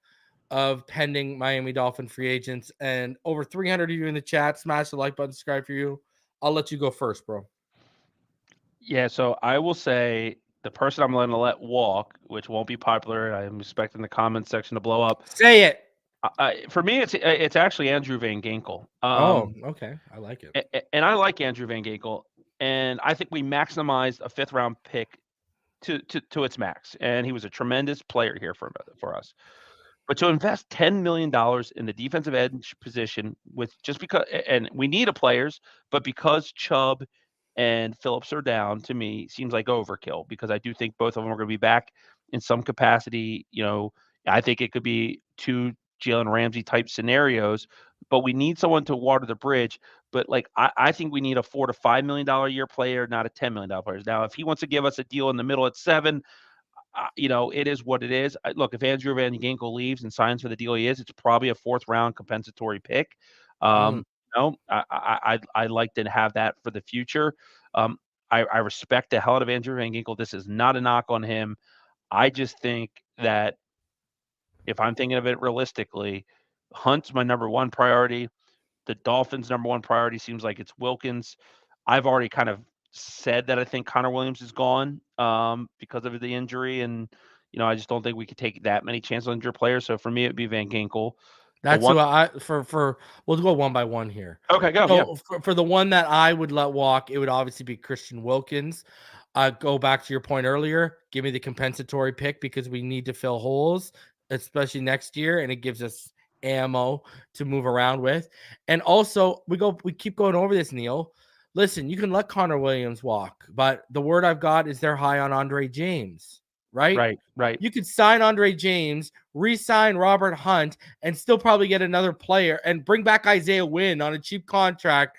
A: of pending Miami Dolphin free agents. And over 300 of you in the chat, smash the like button, subscribe for you. I'll let you go first, bro.
F: Yeah, so I will say the person I'm going to let walk, which won't be popular, I'm expecting the comment section to blow up.
A: Say it.
F: For me, it's actually Andrew Van Ginkel.
A: Okay. I like it.
F: And I like Andrew Van Ginkel, and I think we maximized a 5th round pick to its max, and he was a tremendous player here for us. But to invest $10 million in the defensive edge position and we need a players, but because Chubb and Phillips are down, to me, seems like overkill because I do think both of them are going to be back in some capacity. I think it could be 2 Jalen Ramsey type scenarios, but we need someone to water the bridge. But I think we need a $4 to $5 million a year player, not a $10 million player. Now, if he wants to give us a deal in the middle at 7, it is what it is. Look, if Andrew Van Ginkel leaves and signs for the deal he is, it's probably a 4th round compensatory pick. I like to have that for the future. I respect the hell out of Andrew Van Ginkel. This is not a knock on him. I just think that if I'm thinking of it realistically, Hunt's my number 1 priority. The Dolphins' number 1 priority seems like it's Wilkins. I've already kind of said that I think Connor Williams is gone because of the injury, and I just don't think we could take that many chances on injured players. So for me, it'd be Van Ginkel.
A: That's who we'll go one by one here.
F: Okay, go.
A: So for the one that I would let walk, it would obviously be Christian Wilkins. Go back to your point earlier. Give me the compensatory pick because we need to fill holes, especially next year, and it gives us ammo to move around with. And also, we keep going over this, Neil. Listen, you can let Connor Williams walk, but the word I've got is they're high on Andre James, right?
F: Right.
A: You could sign Andre James, re-sign Robert Hunt, and still probably get another player and bring back Isaiah Wynn on a cheap contract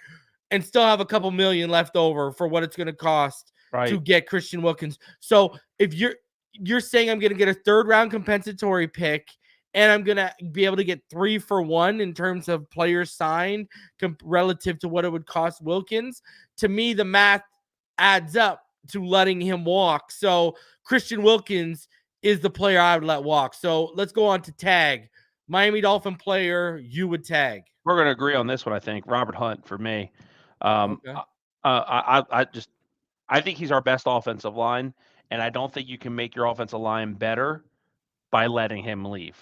A: and still have a couple million left over for what it's going to cost to get Christian Wilkins. So if you're saying I'm going to get a 3rd round compensatory pick and I'm going to be able to get 3 for 1 in terms of players signed relative to what it would cost Wilkins, to me, the math adds up to letting him walk. So Christian Wilkins is the player I would let walk. So let's go on to tag. Miami Dolphin player you would tag.
F: We're going to agree on this one, I think. Robert Hunt for me.
A: Okay.
F: I think he's our best offensive line, and I don't think you can make your offensive line better by letting him leave.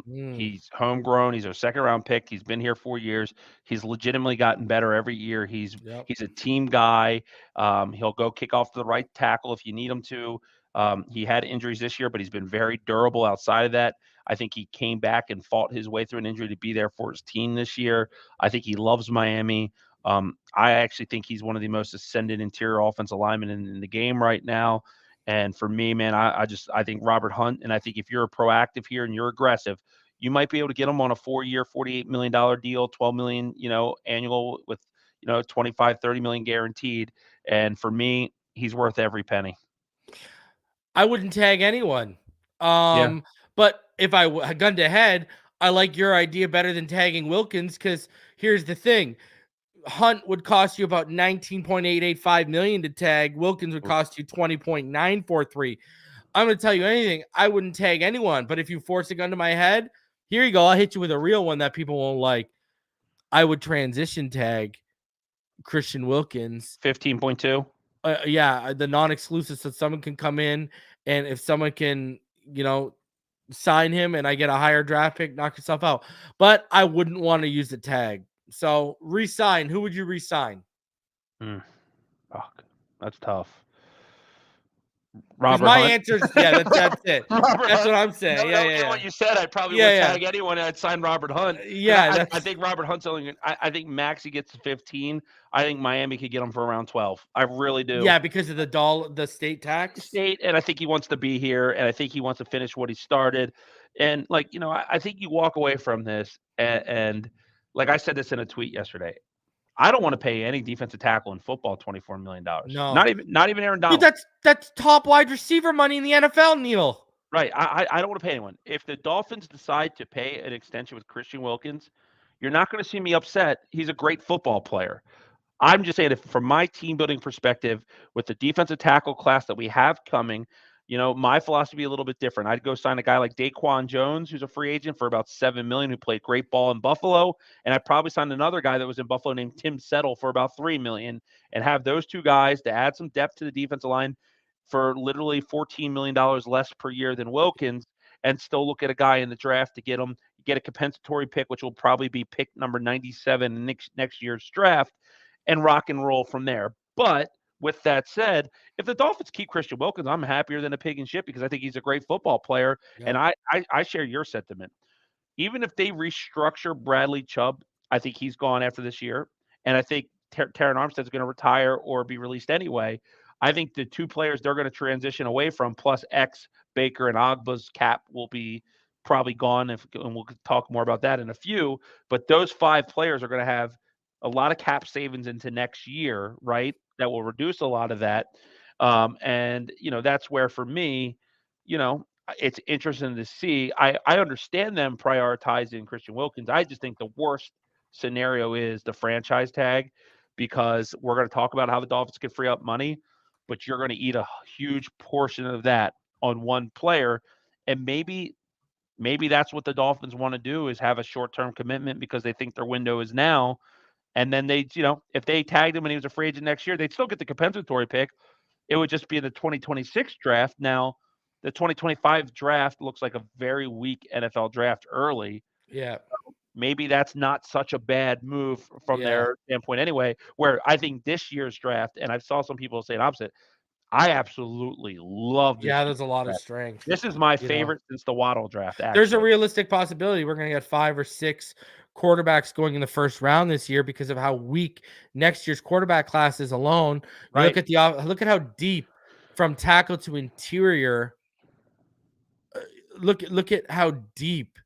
F: He's homegrown. He's our 2nd round pick. He's been here 4 years. He's legitimately gotten better every year. He's a team guy. He'll go kick off to the right tackle if you need him to. He had injuries this year, but he's been very durable outside of that. I think he came back and fought his way through an injury to be there for his team this year. I think he loves Miami. I actually think he's one of the most ascendant interior offensive linemen in the game right now. And for me, man, I think Robert Hunt, and I think if you're proactive here and you're aggressive, you might be able to get him on a 4-year, $48 million deal, $12 million, annual with, $25, $30 million guaranteed. And for me, he's worth every penny.
A: I wouldn't tag anyone. But if I had gunned ahead, I like your idea better than tagging Wilkins because here's the thing. Hunt would cost you about $19.885 million to tag. Wilkins would cost you $20.943. I'm going to tell you anything. I wouldn't tag anyone, but if you force a gun to my head, here you go. I'll hit you with a real one that people won't like. I would transition tag Christian Wilkins.
F: 15.2.
A: Yeah, the non-exclusive, so someone can come in, and if someone can, sign him and I get a higher draft pick, knock yourself out. But I wouldn't want to use the tag. So re-sign. Who would you re-sign?
F: Fuck, that's tough.
A: Robert my answer is that's it. That's what I'm saying.
F: Yeah. What you said, I probably would tag anyone. I'd sign Robert Hunt. I think Robert Hunt's only. I think Maxey gets 15. I think Miami could get him for around 12. I really do.
A: Yeah, because of the state tax.
F: And I think he wants to be here, and I think he wants to finish what he started. And I think you walk away from this, and like I said this in a tweet yesterday. I don't want to pay any defensive tackle in football $24 million. No, not even Aaron Donald.
A: Dude, that's top wide receiver money in the NFL, Neal.
F: Right. I don't want to pay anyone. If the Dolphins decide to pay an extension with Christian Wilkins, you're not going to see me upset. He's a great football player. I'm just saying, if from my team building perspective, with the defensive tackle class that we have coming, my philosophy a little bit different. I'd go sign a guy like Daquan Jones, who's a free agent, for about $7 million, who played great ball in Buffalo. And I'd probably sign another guy that was in Buffalo named Tim Settle for about $3 million, and have those two guys to add some depth to the defensive line for literally $14 million less per year than Wilkins, and still look at a guy in the draft to get a compensatory pick, which will probably be pick number 97 in next year's draft, and rock and roll from there. But with that said, if the Dolphins keep Christian Wilkins, I'm happier than a pig in shit, because I think he's a great football player. Yeah. And I share your sentiment. Even if they restructure Bradley Chubb, I think he's gone after this year. And I think Terron Armstead's going to retire or be released anyway. I think the two players they're going to transition away from, plus X, Baker, and Ogba's cap, will be probably gone. And we'll talk more about that in a few. But those 5 players are going to have a lot of cap savings into next year, right? That will reduce a lot of that. And that's where, for me, it's interesting to see. I understand them prioritizing Christian Wilkins. I just think the worst scenario is the franchise tag, because we're going to talk about how the Dolphins can free up money, but you're going to eat a huge portion of that on one player. And maybe that's what the Dolphins want to do, is have a short-term commitment because they think their window is now. And then they, if they tagged him and he was a free agent next year, they'd still get the compensatory pick. It would just be in the 2026 draft. Now, the 2025 draft looks like a very weak NFL draft early.
A: Yeah.
F: Maybe that's not such a bad move from their standpoint anyway, where I think this year's draft, and I saw some people saying opposite, I absolutely love this.
A: Yeah, there's a lot of strength.
F: This is my favorite since the Waddle draft. Actually.
A: There's a realistic possibility we're going to get 5 or 6 quarterbacks going in the first round this year because of how weak next year's quarterback class is alone. Right. Look at how deep from tackle to interior. Look at how deep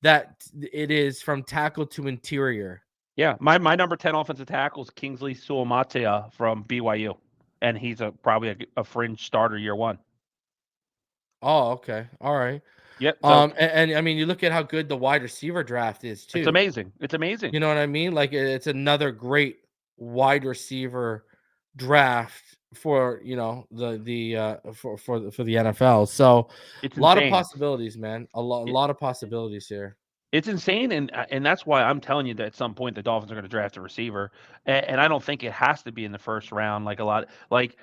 A: that it is from tackle to interior.
F: Yeah, my number 10 offensive tackle is Kingsley Suamatea from BYU. And he's probably a fringe starter year 1.
A: Oh, okay. All right.
F: Yep.
A: So, and I mean, you look at how good the wide receiver draft is too.
F: It's amazing. It's amazing.
A: You know what I mean? Like, it's another great wide receiver draft for the NFL. So
F: it's
A: a lot of possibilities, man. A lot of possibilities here.
F: It's insane, and that's why I'm telling you that at some point the Dolphins are going to draft a receiver, and I don't think it has to be in the first round. Like a lot, like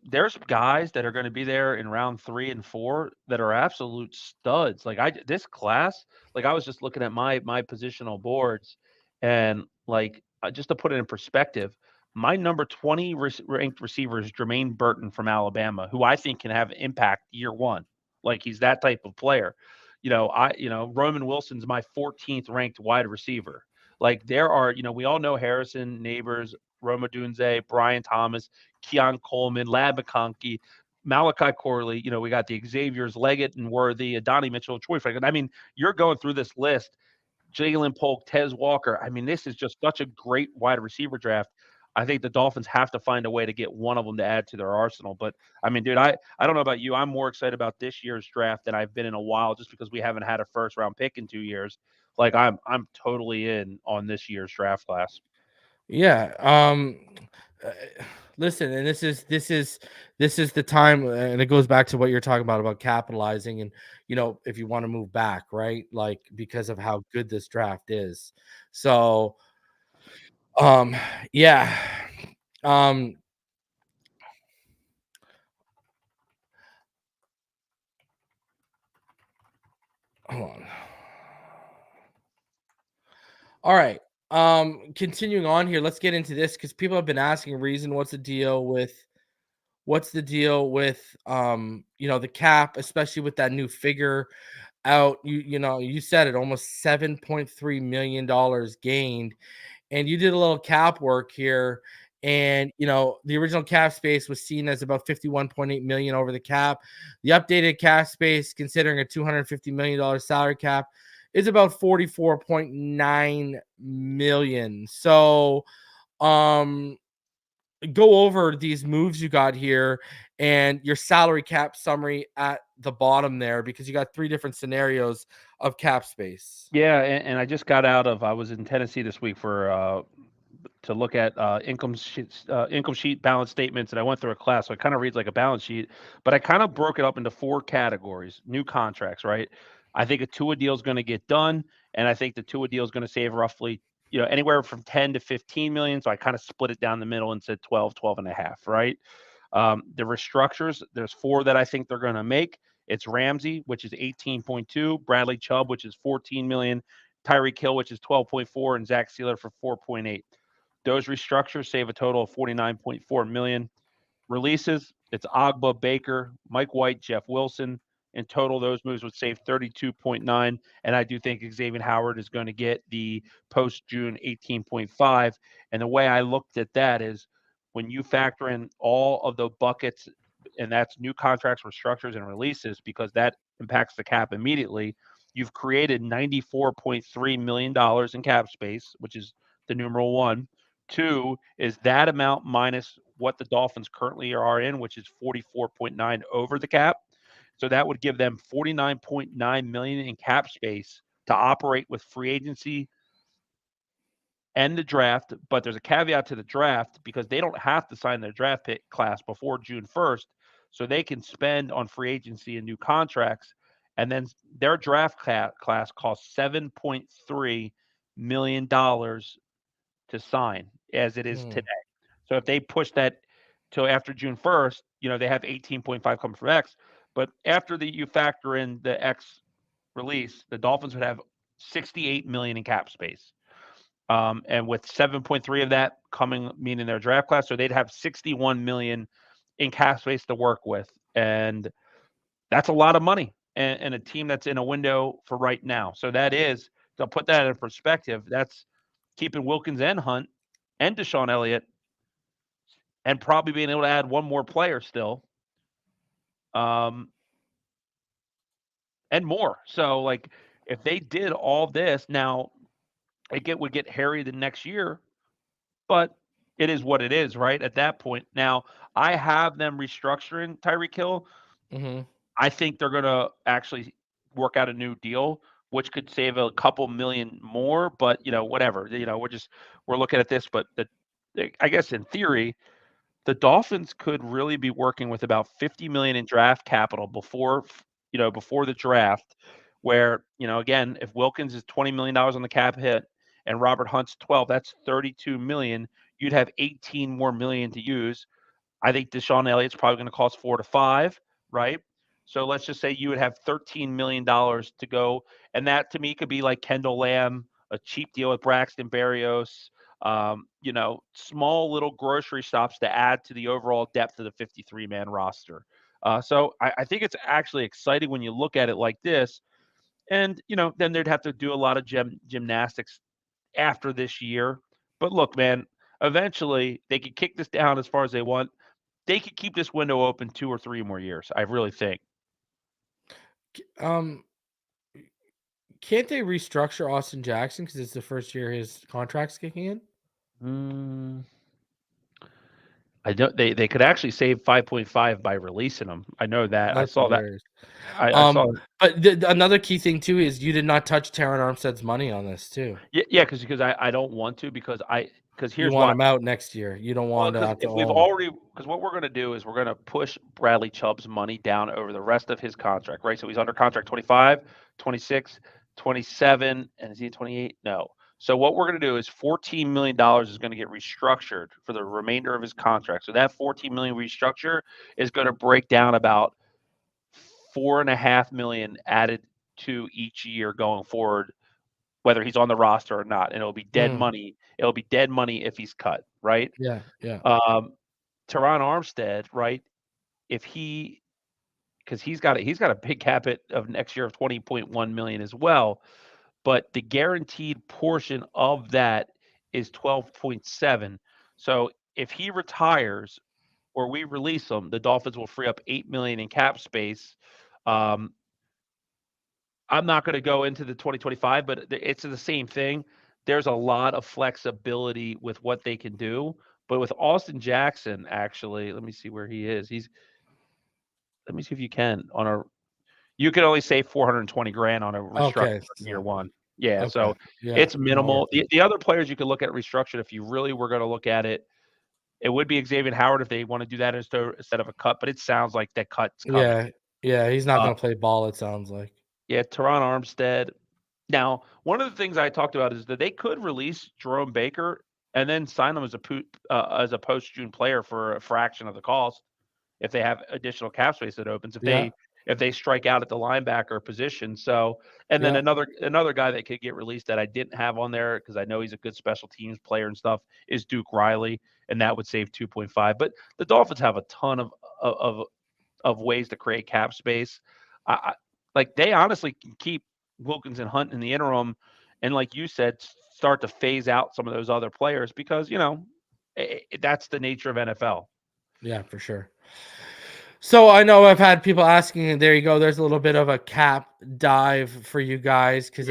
F: there's guys that are going to be there in round 3 and 4 that are absolute studs. Like this class, like I was just looking at my positional boards, and like just to put it in perspective, my number 20 ranked receiver is Jermaine Burton from Alabama, who I think can have impact year 1. Like he's that type of player. Roman Wilson's my 14th ranked wide receiver. Like there are, we all know Harrison, Neighbors, Rome Odunze, Brian Thomas, Keon Coleman, Lad McConkey, Malachi Corley. We got the Xavier's, Leggett and Worthy, Adonai Mitchell, Troy Franklin. I mean, you're going through this list. Jaylen Polk, Tez Walker. I mean, this is just such a great wide receiver draft. I think the Dolphins have to find a way to get one of them to add to their arsenal. But I mean, dude, I don't know about you. I'm more excited about this year's draft than I've been in a while, just because we haven't had a first round pick in 2 years. Like I'm totally in on this year's draft class.
A: Yeah. uh, Listen, and this is the time, and it goes back to what you're talking about capitalizing, and if you want to move back, right? Like, because of how good this draft is. So, um, yeah. Um, hold on. All right. Continuing on here, let's get into this because people have been asking Reason, what's the deal with the cap, especially with that new figure out. You said it, almost $7.3 million gained, and you did a little cap work here. And the original cap space was seen as about 51.8 million over the cap. The updated cap space, considering a $250 million salary cap, is about 44.9 million. So go over these moves you got here and your salary cap summary at the bottom there, because you got three different scenarios of cap space.
F: Yeah, and I just got out of. I was in Tennessee this week for to look at income sheet balance statements, and I went through a class, so it kind of reads like a balance sheet, but I kind of broke it up into 4 categories. New contracts, right? I think a Tua deal is going to get done, and I think the Tua deal is going to save roughly, anywhere from 10 to 15 million. So I kind of split it down the middle and said 12, 12 and a half, right? The restructures, there's 4 that I think they're going to make. It's Ramsey, which is 18.2, Bradley Chubb, which is 14 million, Tyreek Hill, which is 12.4, and Zach Sealer for 4.8. Those restructures save a total of 49.4 million. Releases, it's Agba, Baker, Mike White, Jeff Wilson. In total, those moves would save 32.9. And I do think Xavier Howard is going to get the post-June 18.5. And the way I looked at that is when you factor in all of the buckets, and that's new contracts, restructures, and releases, because that impacts the cap immediately, you've created $94.3 million in cap space, which is the numeral 1. 2 is that amount minus what the Dolphins currently are in, which is 44.9 over the cap. So that would give them 49.9 million in cap space to operate with free agency and the draft. But there's a caveat to the draft, because they don't have to sign their draft pick class before June 1st. So they can spend on free agency and new contracts. And then their draft class costs $7.3 million to sign as it is today. So if they push that till after June 1st, they have 18.5 coming from X. But after you factor in the X release, the Dolphins would have 68 million in cap space. And with 7.3 of that coming, meaning their draft class, so they'd have 61 million in cap space to work with. And that's a lot of money, and a team that's in a window for right now. So that is, to put that in perspective, that's keeping Wilkins and Hunt and Deshaun Elliott, and probably being able to add one more player still, and more. So, like, if they did all this, now it would get hairy the next year, but it is what it is, right? At that point. Now, I have them restructuring Tyreek Hill.
A: Mm-hmm.
F: I think they're going to actually work out a new deal, which could save a couple million more, but whatever. We're looking at this, but I guess in theory, the Dolphins could really be working with about 50 million in draft capital before the draft, where, again, if Wilkins is $20 million on the cap hit and Robert Hunt's 12, that's 32 million. You'd have 18 more million to use. I think Deshaun Elliott's probably going to cost 4 to 5, right? So let's just say you would have $13 million to go. And that, to me, could be like Kendall Lamb, a cheap deal with Braxton Berrios, small little grocery stops to add to the overall depth of the 53-man roster. So I think it's actually exciting when you look at it like this. And, then they'd have to do a lot of gymnastics after this year. But look, man, eventually they could kick this down as far as they want. They could keep this window open 2 or 3 more years, I really think.
A: Can't they restructure Austin Jackson because it's the first year his contract's kicking in?
F: I don't. They could actually save 5.5 by releasing him. I know that. I
A: That's
F: saw that.
A: hilarious.
F: I saw.
A: But another key thing too is you did not touch Terran Armstead's money on this too.
F: Yeah, because I don't want to because
A: You
F: here's
A: want
F: why.
A: him out next year. You don't want
F: Because
A: to
F: if we've
A: own.
F: already, because what we're going to do is we're going to push Bradley Chubb's money down over the rest of his contract, right? So he's under contract 25, 26, 27, and is he 28? No. So what we're going to do is $14 million is going to get restructured for the remainder of his contract. So that $14 million restructure is going to break down about $4.5 million added to each year going forward, whether he's on the roster or not, and it'll be dead money. It'll be dead money if he's cut, right?
A: Yeah.
F: Teron Armstead, right? If he, because he's got a big cap hit of next year of 20.1 million as well, but the guaranteed portion of that is 12.7. So if he retires or we release him, the Dolphins will free up 8 million in cap space. I'm not going to go into the 2025, but it's the same thing. There's a lot of flexibility with what they can do. But with Austin Jackson, actually, let me see where he is. Let me see if you can you can only save 420 grand on a restructure in year one. Yeah,
A: Okay.
F: so
A: Yeah,
F: it's
A: not
F: minimal.
A: worth it.
F: The other players you could look at restructured if you really were going to look at it. It would be Xavier Howard if they want to do that instead of a cut, but it sounds like that cut's coming.
A: Yeah, he's not going to play ball, it sounds like.
F: Yeah, Teron Armstead. Now, one of the things I talked about is that they could release Jerome Baker and then sign him as a post-June player for a fraction of the cost if they have additional cap space that opens. If they strike out at the linebacker position. So, and then another guy that could get released that I didn't have on there because I know he's a good special teams player and stuff is Duke Riley, and that would save 2.5. But the Dolphins have a ton of ways to create cap space. Like they honestly can keep Wilkins and Hunt in the interim, and like you said, start to phase out some of those other players because that's the nature of NFL.
A: Yeah, for sure. So I know I've had people asking, and there you go. There's a little bit of a cap dive for you guys because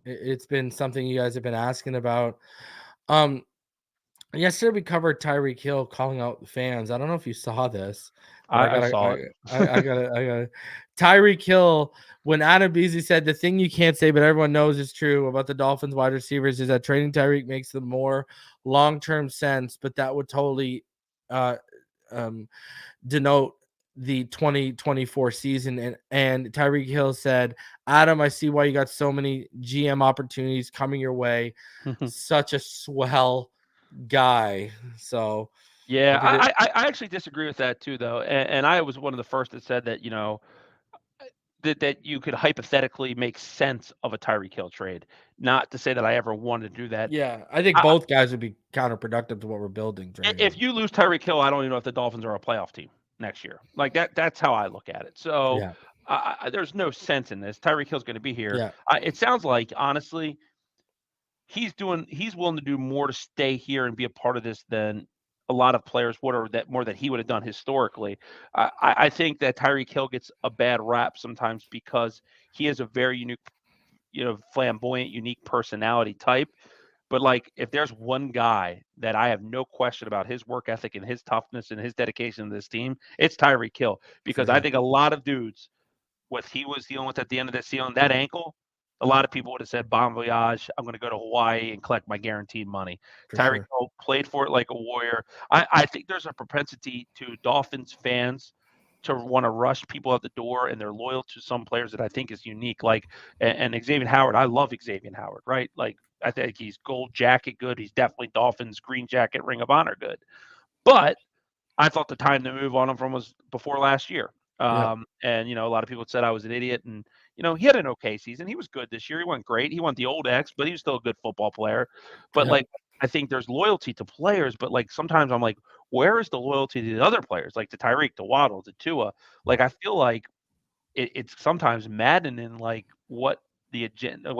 A: it's been something you guys have been asking about. Yesterday we covered Tyreek Hill calling out the fans. I don't know if you saw this.
F: I saw it.
A: I got Tyreek Hill. When Adam Beasley said the thing you can't say, but everyone knows is true about the Dolphins wide receivers is that trading Tyreek makes the more long-term sense, but that would totally denote the 2024 season. And Tyreek Hill said, Adam, I see why you got so many GM opportunities coming your way. Such a swell guy. So
F: yeah, I actually disagree with that too, though. And I was one of the first that said that, that you could hypothetically make sense of a Tyreek Hill trade. Not to say that I ever wanted to do that.
A: Yeah, I think both guys would be counterproductive to what we're building.
F: If you lose Tyreek Hill, I don't even know if the Dolphins are a playoff team next year. Like that's how I look at it. So there's no sense in this. Tyreek Hill's going to be here.
A: Yeah.
F: It sounds like, honestly, he's willing to do more to stay here and be a part of this than a lot of players would, or that more than he would have done historically. I think that Tyreek Hill gets a bad rap sometimes because he is a very unique, flamboyant, unique personality type. But like, if there's one guy that I have no question about his work ethic and his toughness and his dedication to this team, it's Tyreek Hill. Because I think a lot of dudes, what he was dealing with at the end of the season, that ankle, a lot of people would have said, bon voyage, I'm going to go to Hawaii and collect my guaranteed money. Tyreek Hill played for it like a warrior. I think there's a propensity to Dolphins fans to want to rush people out the door, and they're loyal to some players that I think is unique. Like, and Xavier Howard, I love Xavier Howard, right? Like, I think he's gold jacket good. He's definitely Dolphins green jacket Ring of Honor good. But I thought the time to move on him from was before last year. And, a lot of people said I was an idiot. And, he had an okay season. He was good this year. He went great. He went the old X, but he was still a good football player. But, I think there's loyalty to players. But, sometimes I'm like, where is the loyalty to the other players? Like to Tyreek, to Waddle, to Tua. Like, I feel like it's sometimes maddening, like, what the agenda,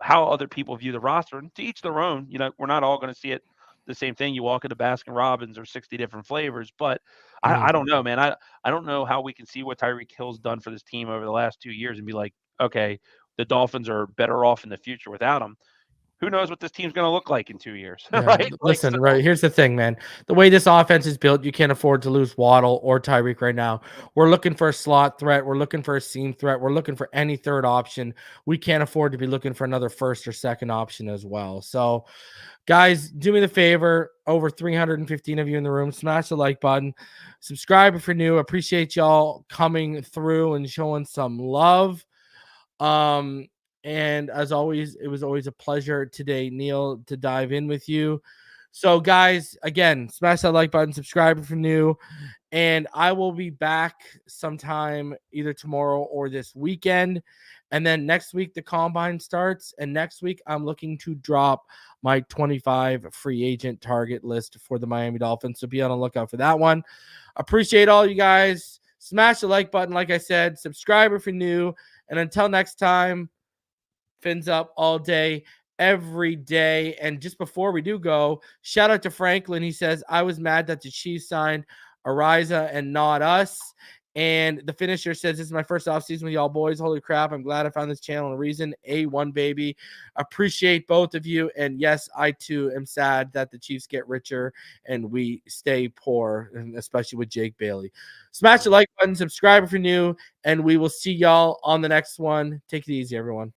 F: how other people view the roster. And to each their own. We're not all going to see it the same thing. You walk into Baskin Robbins or 60 different flavors, but I don't know, man. I don't know how we can see what Tyreek Hill's done for this team over the last 2 years and be like, okay, the Dolphins are better off in the future without him. who knows what this team's going to look like in 2 years,
A: Yeah,
F: right?
A: listen, right. Here's the thing, man. The way this offense is built, you can't afford to lose Waddle or Tyreek right now. We're looking for a slot threat. We're looking for a seam threat. We're looking for any third option. We can't afford to be looking for another first or second option as well. So, guys, do me the favor. Over 315 of you in the room. Smash the like button. Subscribe if you're new. Appreciate y'all coming through and showing some love. And as always, it was always a pleasure today, Neal, to dive in with you. So, guys, again, smash that like button, subscribe if you're new, and I will be back sometime either tomorrow or this weekend. And then next week, the combine starts. And next week, I'm looking to drop my 25 free agent target list for the Miami Dolphins. So be on the lookout for that one. Appreciate all you guys. Smash the like button, like I said. Subscribe if you're new. And until next time, fins up all day, every day. And just before we do go, shout out to Franklin. He says, I was mad that the Chiefs signed Ariza and not us. And the finisher says, this is my first offseason with y'all boys. Holy crap. I'm glad I found this channel and Reason. A1, baby. Appreciate both of you. And yes, I too am sad that the Chiefs get richer and we stay poor, and especially with Jake Bailey. Smash the like button, subscribe if you're new, and we will see y'all on the next one. Take it easy, everyone.